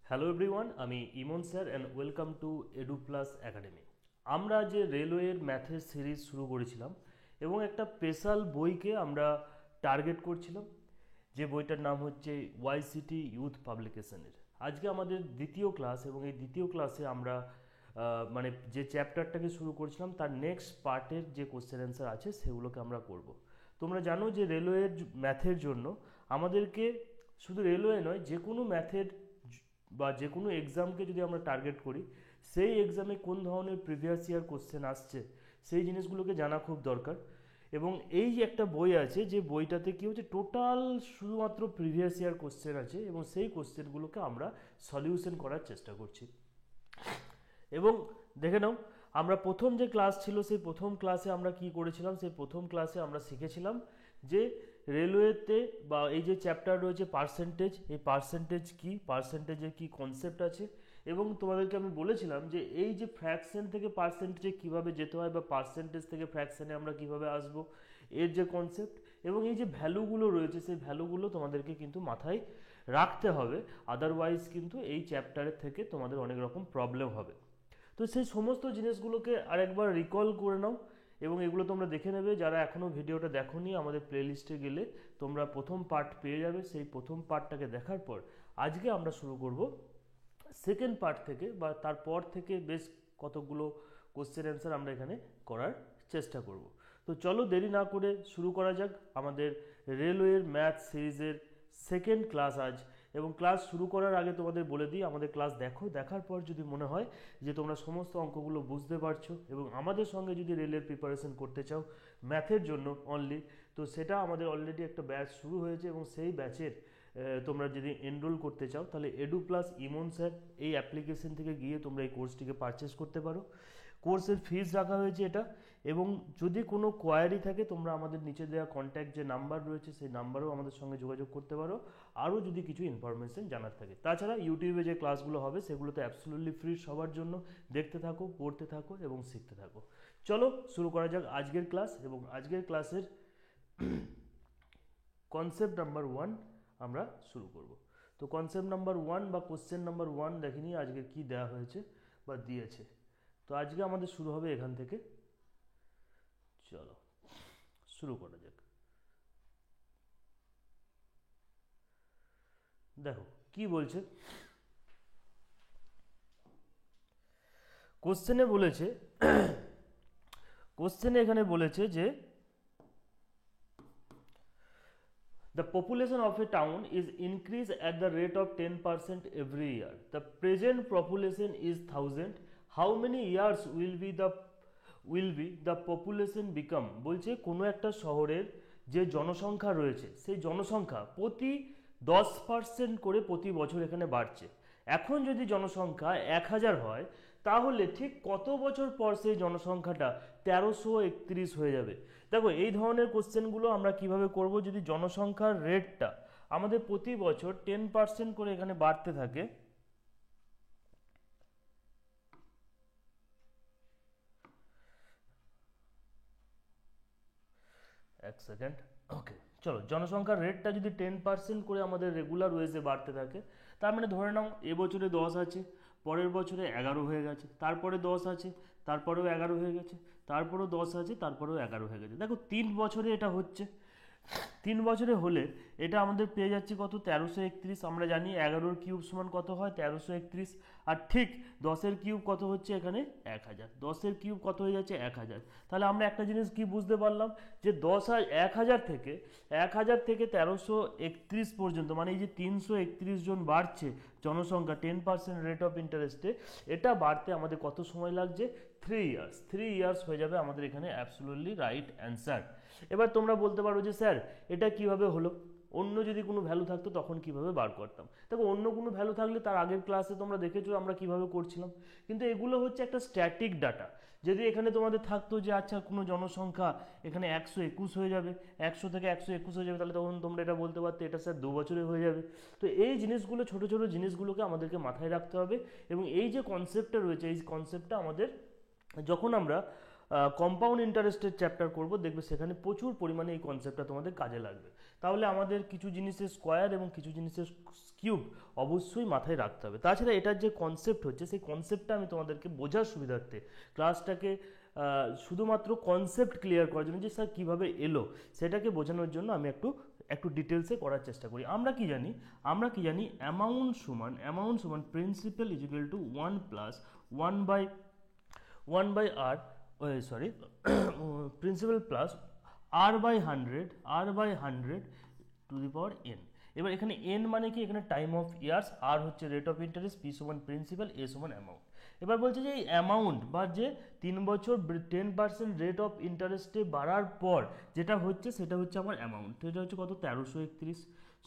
Hello everyone, আমি Emon sir and welcome to Edu Plus Academy. আমরা যে রেলওয়ের ম্যাথের সিরিজ শুরু করেছিলাম এবং একটা স্পেশাল বইকে আমরা টার্গেট করছিলাম, যে বইটার নাম হচ্ছে ওয়াইসিটি ইউথ পাবলিকেশনের। আজকে আমাদের দ্বিতীয় ক্লাস এবং এই দ্বিতীয় ক্লাসে আমরা মানে যে চ্যাপ্টারটাকে শুরু করেছিলাম তার নেক্সট পার্টের যে কোশ্চেন অ্যান্সার আছে সেগুলোকে আমরা করব। তোমরা জানো যে রেলওয়ের ম্যাথের জন্য আমাদেরকে শুধু রেলওয়ে নয়, যে কোনো ম্যাথের বা যে কোনো এক্সামকে যদি আমরা টার্গেট করি, সেই এক্সামে কোন ধরনের প্রিভিয়াস ইয়ার কোশ্চেন আসছে সেই জিনিসগুলোকে জানা খুব দরকার। এবং এই যে একটা বই আছে, যে বইটাতে কী হচ্ছে, টোটাল শুধুমাত্র প্রিভিয়াস ইয়ার কোশ্চেন আছে এবং সেই কোশ্চেনগুলোকে আমরা সলিউশন করার চেষ্টা করছি। এবং দেখে নাও, আমরা প্রথম যে ক্লাস ছিল সেই প্রথম ক্লাসে আমরা কি করেছিলাম, সেই প্রথম ক্লাসে আমরা শিখেছিলাম যে রেলওয়েতে বা এই যে চ্যাপ্টার রয়েছে পার্সেন্টেজ, এই পার্সেন্টেজ কি, পার্সেন্টেজের কি কনসেপ্ট আছে। এবং তোমাদেরকে আমি বলেছিলাম যে এই যে ফ্র্যাকশন থেকে পার্সেন্টেজে কীভাবে যেতে হয় বা পার্সেন্টেজ থেকে ফ্র্যাকশনে আমরা কিভাবে আসব, এর যে কনসেপ্ট এবং এই যে ভ্যালুগুলো রয়েছে সেই ভ্যালুগুলো তোমাদেরকে কিন্তু মাথায় রাখতে হবে, আদারওয়াইজ কিন্তু এই চ্যাপ্টারের থেকে তোমাদের অনেক রকম প্রবলেম হবে। তো সেই সমস্ত জিনিসগুলোকে আরেকবার রিকল করে নাও এবং এগুলো তোমরা দেখে নেবে। যারা এখনও ভিডিওটা দেখোনি, আমাদের প্লেলিস্টে গেলে তোমরা প্রথম পার্ট পেয়ে যাবে। সেই প্রথম পার্টটাকে দেখার পর আজকে আমরা শুরু করব সেকেন্ড পার্ট থেকে, বা তারপর থেকে বেশ কতগুলো কোশ্চেন অ্যান্সার আমরা এখানে করার চেষ্টা করব। তো চলো দেরি না করে শুরু করা যাক আমাদের রেলওয়ের ম্যাথ সিরিজের সেকেন্ড ক্লাস আজ। এবং ক্লাস শুরু করার আগে তোমাদের বলে দিই, আমাদের ক্লাস দেখো, দেখার পর যদি মনে হয় যে তোমরা সমস্ত অঙ্কগুলো বুঝতে পারছো এবং আমাদের সঙ্গে যদি রেলের প্রিপারেশন করতে চাও ম্যাথের জন্য অনলি, তো সেটা আমাদের অলরেডি একটা ব্যাচ শুরু হয়েছে এবং সেই ব্যাচের তোমরা যদি এনরোল করতে চাও তাহলে এডু প্লাস ইমন স্যার এই অ্যাপ্লিকেশন থেকে গিয়ে তোমরা এই কোর্সটিকে পারচেস করতে পারো। কোর্সের ফিস রাখা হয়েছে এটা। এবং যদি কোনো কোয়ারি থাকে তোমরা আমাদের নিচে দেওয়া কন্ট্যাক্ট যে নাম্বার রয়েছে সেই নাম্বারেও আমাদের সঙ্গে যোগাযোগ করতে পারো, আরও যদি কিছু ইনফরমেশন জানার থাকে। তাছাড়া ইউটিউবে যে ক্লাসগুলো হবে সেগুলো তো অ্যাবসলিউটলি ফ্রি সবার জন্য। দেখতে থাকো, পড়তে থাকো এবং শিখতে থাকো। চলো শুরু করা যাক আজকের ক্লাস। এবং আজকের ক্লাসের কনসেপ্ট নাম্বার 1 আমরা শুরু করব। তো কনসেপ্ট নাম্বার 1 বা কোশ্চেন নাম্বার 1 দেখিনি আজকে কি দেওয়া হয়েছে বা দিয়েছে। তো আজকে আমাদের শুরু হবে এখান থেকে। চলো শুরু করা যাক। দেখো কি বলছে, কোশ্চেনে বলেছে কোশ্চেনে এখানে বলেছে যে the population of a town is increased at the rate of 10% every year. The present population is 1000. How many years will be the population become? বলছে কোনো একটা শহরের যে জনসংখ্যা রয়েছে সেই জনসংখ্যা প্রতি 10% করে প্রতি বছর এখানে বাড়ছে। এখন যদি জনসংখ্যা 1000 হয় তাহলে ঠিক কত বছর পর সেই জনসংখ্যাটা 1331 হয়ে যাবে। দেখো এই ধরনের কোশ্চেনগুলো আমরা কিভাবে করব, যদি জনসংখ্যার রেটটা আমাদের প্রতি বছর 10% করে এখানে বাড়তে থাকে, এক সেকেন্ড, ওকে চলো, জনসংখ্যার রেটটা যদি 10% করে আমাদের রেগুলার ওয়েজে বাড়তে থাকে, তার মানে ধরে নাও এবছরে 10 আছে, পরের বছরে 11 হয়ে গেছে, তারপরে 10 আছে, তারপরেও 11 হয়ে গেছে, তারপরেও 10 আছে, তারপরেও 11 হয়ে গেছে। দেখো 3 বছরে এটা হচ্ছে। 3 বছরে হলে এটা আমাদের পেয়ে যাচ্ছে কত, 1331। আমরা জানি 11-র কিউব সমান কত হয়, 1331। আর ঠিক 10-এর কিউব কত হচ্ছে এখানে, 1000। 10-এর কিউব কত হয়ে যাচ্ছে, 1000। তাহলে আমরা একটা জিনিস কি বুঝতে পারলাম, যে 10,000 থেকে 1331 পর্যন্ত, মানে এই যে 331 জন বাড়ছে জনসংখ্যা 10% রেট অফ ইন্টারেস্টে, এটা বাড়তে আমাদের কত সময় লাগছে, 3 ইয়ার্স। 3 ইয়ার্স হয়ে যাবে আমাদের এখানে অ্যাবসলিউটলি রাইট অ্যান্সার। এবার তোমরা বলতে পারো যে স্যার এটা কিভাবে হলো, অন্য যদি কোনো ভ্যালু থাকতো তখন কিভাবে বার করতাম। দেখো অন্য কোনো ভ্যালু থাকলে তার আগের ক্লাসে তোমরা দেখেছো আমরা কিভাবে করছিলাম, কিন্তু এগুলো হচ্ছে একটা স্ট্যাটিক ডাটা। যদি এখানে তোমাদের থাকতো যে আচ্ছা কোনো জনসংখ্যা এখানে 121 হয়ে যাবে, 100 থেকে 121 হয়ে যাবে, তাহলে তখন তোমরা এটা বলতে পারতে এটা স্যার 2 বছরে হয়ে যাবে। তো এই জিনিসগুলো, ছোটো ছোটো জিনিসগুলোকে আমাদেরকে মাথায় রাখতে হবে। এবং এই যে কনসেপ্টটা রয়েছে, এই কনসেপ্টটা আমাদের যখন আমরা কম্পাউন্ড ইন্টারেস্টের চ্যাপ্টার করব, দেখবে সেখানে প্রচুর পরিমাণে এই কনসেপ্টটা তোমাদের কাজে লাগবে। তাহলে আমাদের কিছু জিনিসের স্কোয়ার এবং কিছু জিনিসের কিউব অবশ্যই মাথায় রাখতে হবে। তাছাড়া এটার যে কনসেপ্ট হচ্ছে সেই কনসেপ্টটা আমি তোমাদেরকে বোঝার সুবিধার্থে ক্লাসটাকে শুধুমাত্র কনসেপ্ট ক্লিয়ার করার জন্য যে স্যার কীভাবে এলো সেটাকে বোঝানোর জন্য আমি একটু ডিটেলসে করার চেষ্টা করি। আমরা কি জানি অ্যামাউন্ট সমান principal is equal to 1 plus 1 by r sorry principal plus r/100 to the power n। এবার এখানে n মানে কি, এখানে টাইম অফ ইয়ার্স, আর হচ্ছে রেট অফ ইন্টারেস্ট, পি সমান প্রিন্সিপাল, এ সমান অ্যামাউন্ট। এবার বলছে যে এই অ্যামাউন্ট বা যে 3 বছর 10% রেট অফ ইন্টারেস্টে বাড়ার পর যেটা হচ্ছে সেটা হচ্ছে আমার অ্যামাউন্ট। তো এটা হচ্ছে কত, 1331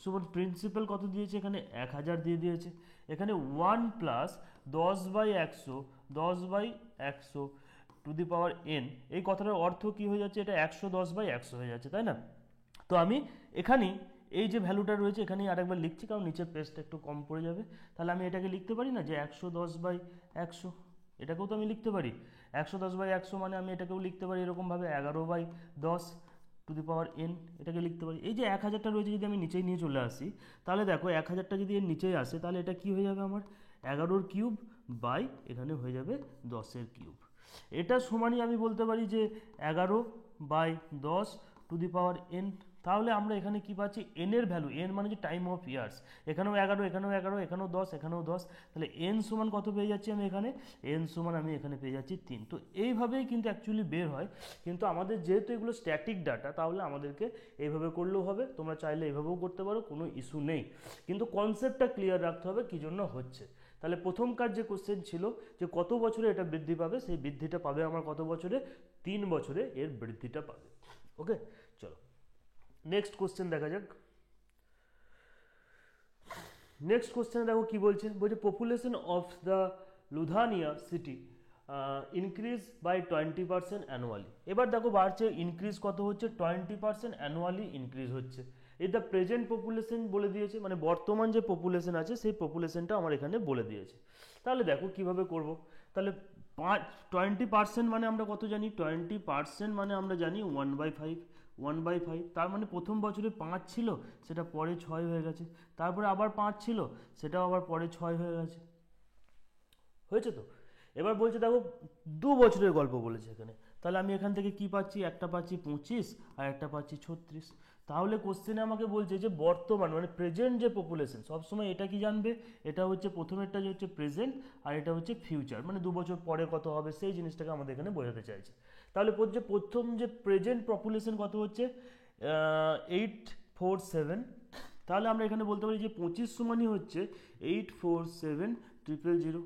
সমান প্রিন্সিপাল কত দিয়েছে, এখানে 1000 দিয়ে দিয়েছে। এখানে 1 plus 10/100 two the power n, এই কথাটার অর্থ কি হয়ে যাচ্ছে, এটা 110/100 হয়ে যাচ্ছে, তাই না? তো আমি এখানেই এই যে ভ্যালুটা রয়েছে এখানেই আরেকবার লিখছি, কারণ নিচের পেজটা একটু কম পড়ে যাবে। তাহলে আমি এটাকে লিখতে পারি না যে 110/100, এটাকেও তো আমি লিখতে পারি 110/100, মানে আমি এটাকেও লিখতে পারি এরকমভাবে 11/10 টু দি পাওয়ার n, এটাকে লিখতে পারি। এই যে 1000টা রয়েছে যদি আমি নিচেই নিয়ে চলে আসি, তাহলে দেখো 1000টা যদি এর নিচেই আসে তাহলে এটা কি হয়ে যাবে আমার 11 কিউব বাই এখানে হয়ে যাবে 10 কিউব। এটা সমানই আমি বলতে পারি যে 11/10 টু দি পাওয়ার n। তাহলে আমরা এখানে কি পাচ্ছি, n এর ভ্যালু, n মানে যে টাইম অফ ইয়ার্স, এখানেও 11, এখানেও 11, এখানেও 10, এখানেও 10, তাহলে n সমান কত পেয়ে যাচ্ছি আমি এখানে, n সমান আমি এখানে পেয়ে যাচ্ছি 3। তো এইভাবেই কিন্তু অ্যাকচুয়ালি বের হয়, কিন্তু আমাদের যেহেতু এগুলো স্ট্যাটিক ডাটা তাহলে আমাদেরকে এইভাবে করলেও হবে, তোমরা চাইলে এইভাবেও করতে পারো, কোনো ইস্যু নেই, কিন্তু কনসেপ্টটা ক্লিয়ার রাখতে হবে কী জন্য হচ্ছে। তাহলে প্রথম কাজ যে কোশ্চেন ছিল যে কত বছরে এটা বৃদ্ধি পাবে, সেই বৃদ্ধিটা পাবে আমার কত বছরে, 3 বছরে এর বৃদ্ধিটা পাবে। ওকে, চলো নেক্সট কোশ্চেন দেখা যাক। নেক্সট কোশ্চেনে দেখো কি বলছে, population of the Ludhiana city increase by 20% annually. এবার দেখো বাড়ছে, ইনক্রিজ কত হচ্ছে, 20% অ্যানুয়ালি ইনক্রিজ হচ্ছে। এই দ্য প্রেজেন্ট পপুলেশন বলে দিয়েছে, মানে বর্তমান যে পপুলেশন আছে সেই পপুলেশনটা আমার এখানে বলে দিয়েছে। তাহলে দেখো কিভাবে করব, তাহলে 20% মানে আমরা কত জানি, 20% মানে আমরা জানি 1/5, তার মানে প্রথম বছরে 5 ছিল, সেটা পরে 6 হয়ে গেছে, তারপরে আবার 5 ছিল, সেটাও আবার পরে 6 হয়ে গেছে, হয়েছে তো। এবার বলছে দেখো 2 বছরের গল্প বলেছে এখানে, তাহলে আমি এখান থেকে কি পাচ্ছি, একটা পাচ্ছি 25 আর একটা পাচ্ছি 36। তাহলে কোশ্চেনে আমাকে বলছে যে বর্তমান মানে প্রেজেন্ট যে পপুলেশন, সবসময় এটা কি জানবে, এটা হচ্ছে প্রথমেরটা যে হচ্ছে প্রেজেন্ট আর এটা হচ্ছে ফিউচার, মানে 2 বছর পরে কত হবে সেই জিনিসটাকে আমাদের এখানে বোঝাতে চাইছে। তাহলে প্রথম যে প্রেজেন্ট পপুলেশন কত হচ্ছে 847, তাহলে আমরা এখানে বলতে পারি যে 25 সমানই হচ্ছে 847,000।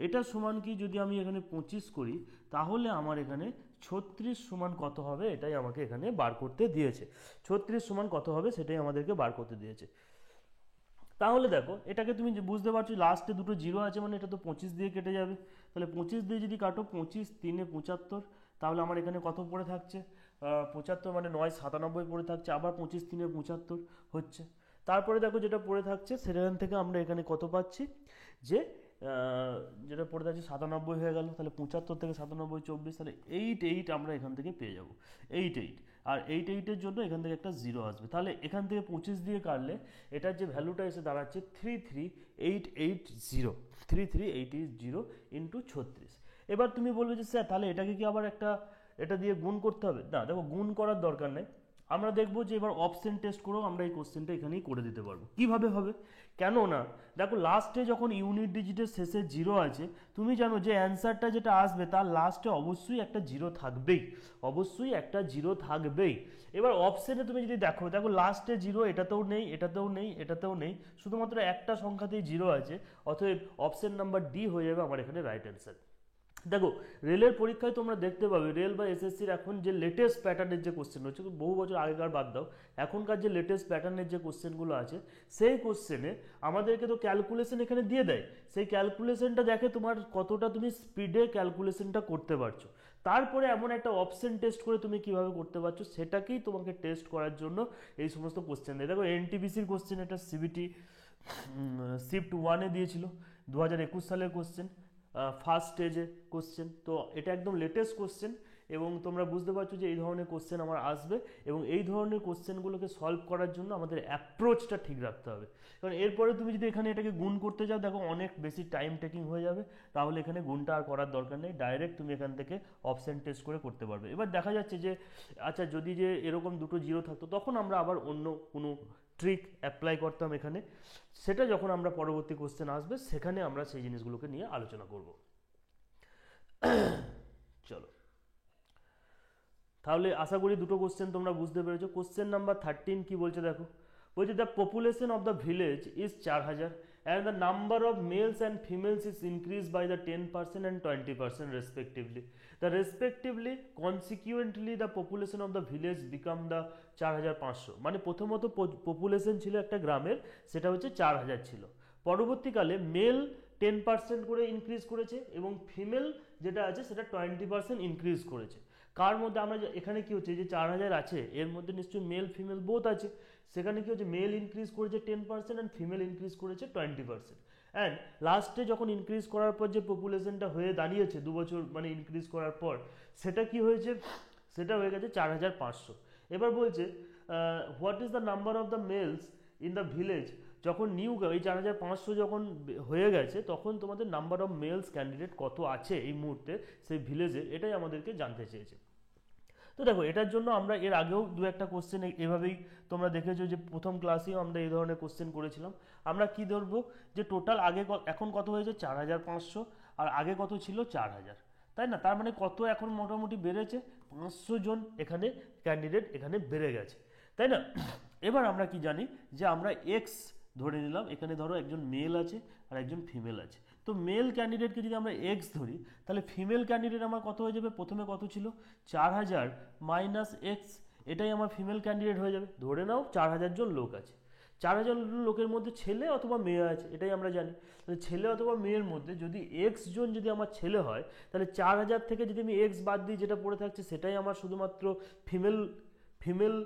এটা সমান কি, যদি আমি এখানে 25 করি তাহলে আমার এখানে 36 সমান কত হবে, এটাই আমাকে এখানে বার করতে দিয়েছে। 36 সমান কত হবে সেটাই আমাদেরকে বার করতে দিয়েছে। তাহলে দেখো এটাকে তুমি বুঝতে পারছো, লাস্টে দুটো জিরো আছে মানে এটা তো 25 দিয়ে কেটে যাবে, তাহলে 25 দিয়ে যদি কাটো, 25 3 75, তাহলে আমার এখানে কত পড়ে থাকছে 75, মানে 9 97 পড়ে থাকছে, আবার 25 3 75 হচ্ছে। তারপরে দেখো যেটা পড়ে থাকছে সেখান থেকে আমরা এখানে কত পাচ্ছি, যে যেটা পড়ে থাকছে 97 হয়ে গেল, তাহলে 75 থেকে 97 24, তাহলে 88 আমরা এখান থেকে পেয়ে যাব, 88। আর 88-এর জন্য এখান থেকে একটা জিরো আসবে, তাহলে এখান থেকে 25 দিয়ে কাটলে এটার যে ভ্যালুটা এসে দাঁড়াচ্ছে 33880 ইন্টু 36। এবার তুমি বলবে যে স্যার তাহলে এটাকে কি আবার এটা দিয়ে গুণ করতে হবে, না দেখো গুণ করার দরকার নেই, আমরা দেখবো যে এবার অপশন টেস্ট করেও আমরা এই কোশ্চেনটা এখানেই করে দিতে পারবো। কিভাবে হবে, কেন না দেখো লাস্টে যখন ইউনিট ডিজিটের শেষে জিরো আছে, তুমি জানো যে অ্যান্সারটা যেটা আসবে তার লাস্টে অবশ্যই একটা জিরো থাকবেই, এবার অপশনে তুমি যদি দেখো লাস্টে জিরো, এটাতেও নেই, শুধুমাত্র একটা সংখ্যাতেই জিরো আছে, অতএব অপশন নাম্বার ডি হয়ে যাবে আমার এখানে রাইট অ্যান্সার। দেখো রেলের পরীক্ষায় তোমরা দেখতে পাবে, রেল বা এসএসসির এখন যে লেটেস্ট প্যাটার্নের যে কোশ্চেন হচ্ছে, বহু বছর আগেকার বাদ দাও, এখনকার যে লেটেস্ট প্যাটার্নের যে কোশ্চেনগুলো আছে সেই কোশ্চেনে আমাদেরকে তো ক্যালকুলেশন এখানে দিয়ে দেয়, সেই ক্যালকুলেশনটা দেখে তোমার কতটা তুমি স্পিডে ক্যালকুলেশনটা করতে পারছো, তারপরে এমন একটা অপশন টেস্ট করে তুমি কিভাবে করতে পারছো সেটাকেই তোমাকে টেস্ট করার জন্য এই সমস্ত কোশ্চেন দেয়। দেখো এনটিপিসির কোশ্চেন, এটা সিবিটি শিফট 1-এ দিয়েছিল, 2021 সালের কোশ্চেন, ফার্স্ট স্টেজে কোশ্চেন, তো এটা একদম লেটেস্ট কোশ্চেন। এবং তোমরা বুঝতে পারছো যে এই ধরনের কোশ্চেন আমার আসবে, এবং এই ধরনের কোশ্চেনগুলোকে সলভ করার জন্য আমাদের অ্যাপ্রোচটা ঠিক রাখতে হবে। কারণ এরপরে তুমি যদি এখানে এটাকে গুণ করতে যাও, দেখো অনেক বেশি টাইম টেকিং হয়ে যাবে, তাহলে এখানে গুণটা আর করার দরকার নেই, ডাইরেক্ট তুমি এখান থেকে অপশন টেস্ট করে করতে পারবে। এবার দেখা যাচ্ছে যে আচ্ছা যদি যে এরকম দুটো জিরো থাকতো, তখন আমরা আবার অন্য কোনো ট্রিক অ্যাপ্লাই করতাম এখানে, সেটা যখন আমরা পরবর্তী কোশ্চেন আসবে সেখানে আমরা সেই জিনিসগুলোকে নিয়ে আলোচনা করব। চলো, তাহলে আশা করি দুটো কোশ্চেন তোমরা বুঝতে পেরেছো। কোশ্চেন নাম্বার 13 কি বলছে দেখো, বলছে the population of the village is 4000 and the number of males and females is increased by the 10% and 20% respectively. The respectively consequently the population of the village become the 4500, মানে প্রথমত population ছিল একটা গ্রামের, সেটা হচ্ছে 4000 ছিল। পরবর্তীকালে মেল 10% করে ইনক্রিজ করেছে এবং ফিমেল যেটা আছে সেটা 20% ইনক্রিজ করেছে। কার মধ্যে আমরা এখানে কি হচ্ছে, যে 4000 আছে এর মধ্যে নিশ্চয়ই মেল ফিমেল বোথ আছে, সেখানে কি হচ্ছে মেল ইনক্রিজ করেছে 10% অ্যান্ড ফিমেল ইনক্রিজ করেছে 20%। অ্যান্ড লাস্টে যখন ইনক্রিজ করার পর যে পপুলেশনটা হয়ে দাঁড়িয়েছে 2 বছর মানে ইনক্রিজ করার পর, সেটা কি হয়েছে, সেটা হয়ে গেছে 4500। এবার বলছে what is the number of the males in the village, যখন নিউ এই 4500 যখন হয়ে গেছে, তখন তোমাদের নাম্বার অফ মেলস ক্যান্ডিডেট কত আছে এই মুহূর্তে সেই ভিলেজে, এটাই আমাদেরকে জানতে চেয়েছে। তো দেখো এটার জন্য আমরা এর আগেও দু একটা কোশ্চেন এভাবেই তোমরা দেখেছো যে প্রথম ক্লাসেও আমরা এই ধরনের কোশ্চেন করেছিলাম। আমরা কি ধরবো, যে টোটাল আগে এখন কত হয়েছে 4500, আর আগে কত ছিল 4000, তাই না? তার মানে কত এখন মোটামুটি বেড়েছে, 500 জন এখানে ক্যান্ডিডেট এখানে বেড়ে গেছে, তাই না? এবার আমরা কি জানি, যে আমরা এক্স ধরে নিলাম, এখানে ধরো একজন মেল আছে আর একজন ফিমেল আছে। তো মেল ক্যান্ডিডেটকে যদি আমরা এক্স ধরি, তাহলে ফিমেল ক্যান্ডিডেট আমার কত হয়ে যাবে, প্রথমে কত ছিল 4000 মাইনাস এক্স, এটাই আমার ফিমেল ক্যান্ডিডেট হয়ে যাবে। ধরে নাও 4000 জন লোক আছে, 4000 লোকের মধ্যে ছেলে অথবা মেয়ে আছে, এটাই আমরা জানি। তাহলে ছেলে অথবা মেয়ের মধ্যে যদি এক্স জন যদি আমার ছেলে হয়, তাহলে 4000 থেকে যদি আমি এক্স বাদ দিই, যেটা পড়ে থাকছে সেটাই আমার শুধুমাত্র ফিমেল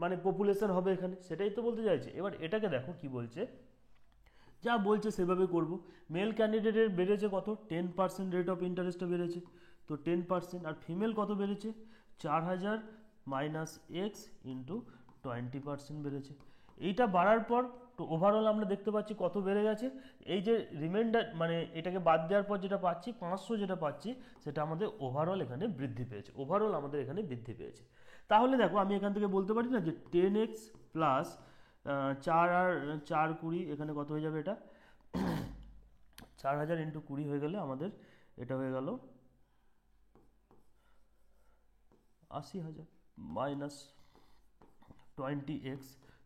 মানে পপুলেশন হবে এখানে, সেটাই তো বলতে চাইছে। এবার এটাকে দেখো কি বলছে, যা বলছে সেভাবে করব। মেল ক্যান্ডিডেটের বেড়েছে কত, 10% রেট অফ ইন্টারেস্টে বেড়েছে, তো 10%। আর ফিমেল কত বেড়েছে, 4000 মাইনাস এক্স ইন্টু 20% বেড়েছে। এইটা বাড়ার পর তো ওভারঅল আমরা দেখতে পাচ্ছি কত বেড়ে গেছে। এই যে রিমাইন্ডার মানে এটাকে বাদ দেওয়ার পর যেটা পাচ্ছি 500, যেটা পাচ্ছি সেটা আমাদের ওভারঅল এখানে বৃদ্ধি পেয়েছে, ওভারঅল আমাদের এখানে বৃদ্ধি পেয়েছে। তাহলে দেখো আমি এখান থেকে বলতে পারি না যে 10x প্লাস 4 আর 4 20, এখানে কত হয়ে যাবে, এটা 4000 ইন্টু 20 হয়ে গেলে আমাদের এটা হয়ে গেল 80,000 মাইনাস 20x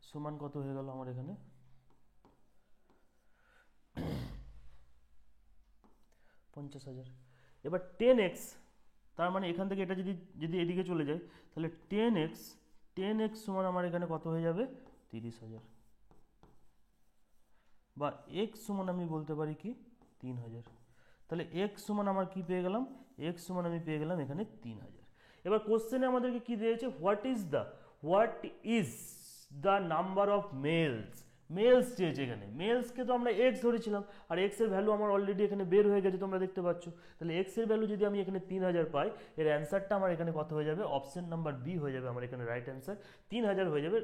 সমান কত হয়ে গেল আমার এখানে 50,000। এবার 10x, তার মানে এখান থেকে এটা যদি যদি এদিকে চলে যায়, তাহলে 10x সমান আমার এখানে কত হয়ে যাবে 30,000, বা x সমান আমি বলতে পারি কি 3000। তাহলে x সমান আমার কি পেয়ে গেলাম, x সমান আমি পেয়ে গেলাম এখানে 3000। এবার কোশ্চেনে আমাদেরকে কি দিয়েছে, what is the number of males চেয়েছে। এখানে মেলসকে তো আমরা এক্স ধরেছিলাম, আর এক্স এর ভ্যালু আমার অলরেডি এখানে বের হয়ে গেছে, তোমরা দেখতে পাচ্ছ। তাহলে এক্স এর ভ্যালু যদি আমি এখানে 3000 পাই, এর অ্যান্সারটা আমার এখানে কত হয়ে যাবে, অপশন নাম্বার বি হয়ে যাবে আমার এখানে রাইট অ্যান্সার, 3000 হয়ে যাবে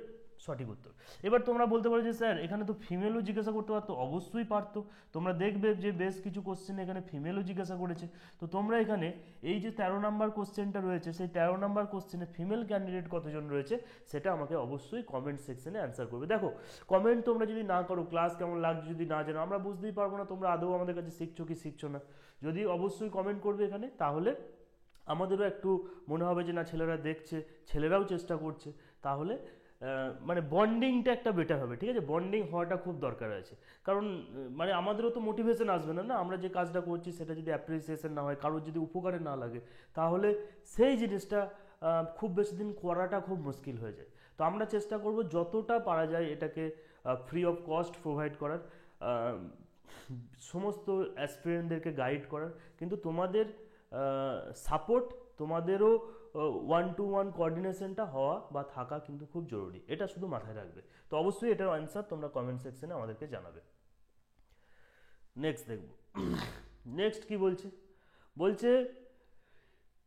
সঠিক উত্তর। এবার তোমরা বলতে পারো যে স্যার এখানে তো ফিমেলও জিজ্ঞাসা করতে পারতো, অবশ্যই পারতো। তোমরা দেখবে যে বেশ কিছু কোশ্চেন এখানে ফিমেলও জিজ্ঞাসা করেছে। তো তোমরা এখানে এই যে 13 নাম্বার কোশ্চেনটা রয়েছে, সেই 13 নাম্বার কোশ্চেনে ফিমেল ক্যান্ডিডেট কতজন রয়েছে সেটা আমাকে অবশ্যই কমেন্ট সেকশনে অ্যান্সার করবে। দেখো কমেন্ট তোমরা যদি না করো, ক্লাস কেমন লাগছে যদি না জানো, আমরা বুঝতেই পারবো না তোমরা আদৌ আমাদের কাছে শিখছো কি শিখছো না। যদি অবশ্যই কমেন্ট করবে এখানে, তাহলে আমাদেরও একটু মনে হবে যে না ছেলেরা দেখছে, ছেলেরাও চেষ্টা করছে, তাহলে মানে বন্ডিংটা একটা বেটার হবে। ঠিক আছে, বন্ডিং হওয়াটা খুব দরকার আছে, কারণ মানে আমাদেরও তো মোটিভেশন আসবে না, আমরা যে কাজটা করছি সেটা যদি অ্যাপ্রিসিয়েশন না হয়, কারোর যদি উপকারে না লাগে, তাহলে সেই জিনিসটা খুব বেশি দিন করাটা খুব মুশকিল হয়ে যায়। তো আমরা চেষ্টা করব যতটা পারা যায় এটাকে ফ্রি অফ কস্ট প্রোভাইড করার, সমস্ত অ্যাসপিরেন্টদেরকে গাইড করার, কিন্তু তোমাদের সাপোর্ট, তোমাদেরও 1-to-1 কোঅর্ডিনেশনটা হওয়া বা থাকা কিন্তু খুব জরুরি, এটা শুধু মাথায় রাখবে। তো অবশ্যই এটার অ্যান্সার তোমরা কমেন্ট সেকশনে আমাদেরকে জানাবে। নেক্সট দেখব, নেক্সট কি বলছে,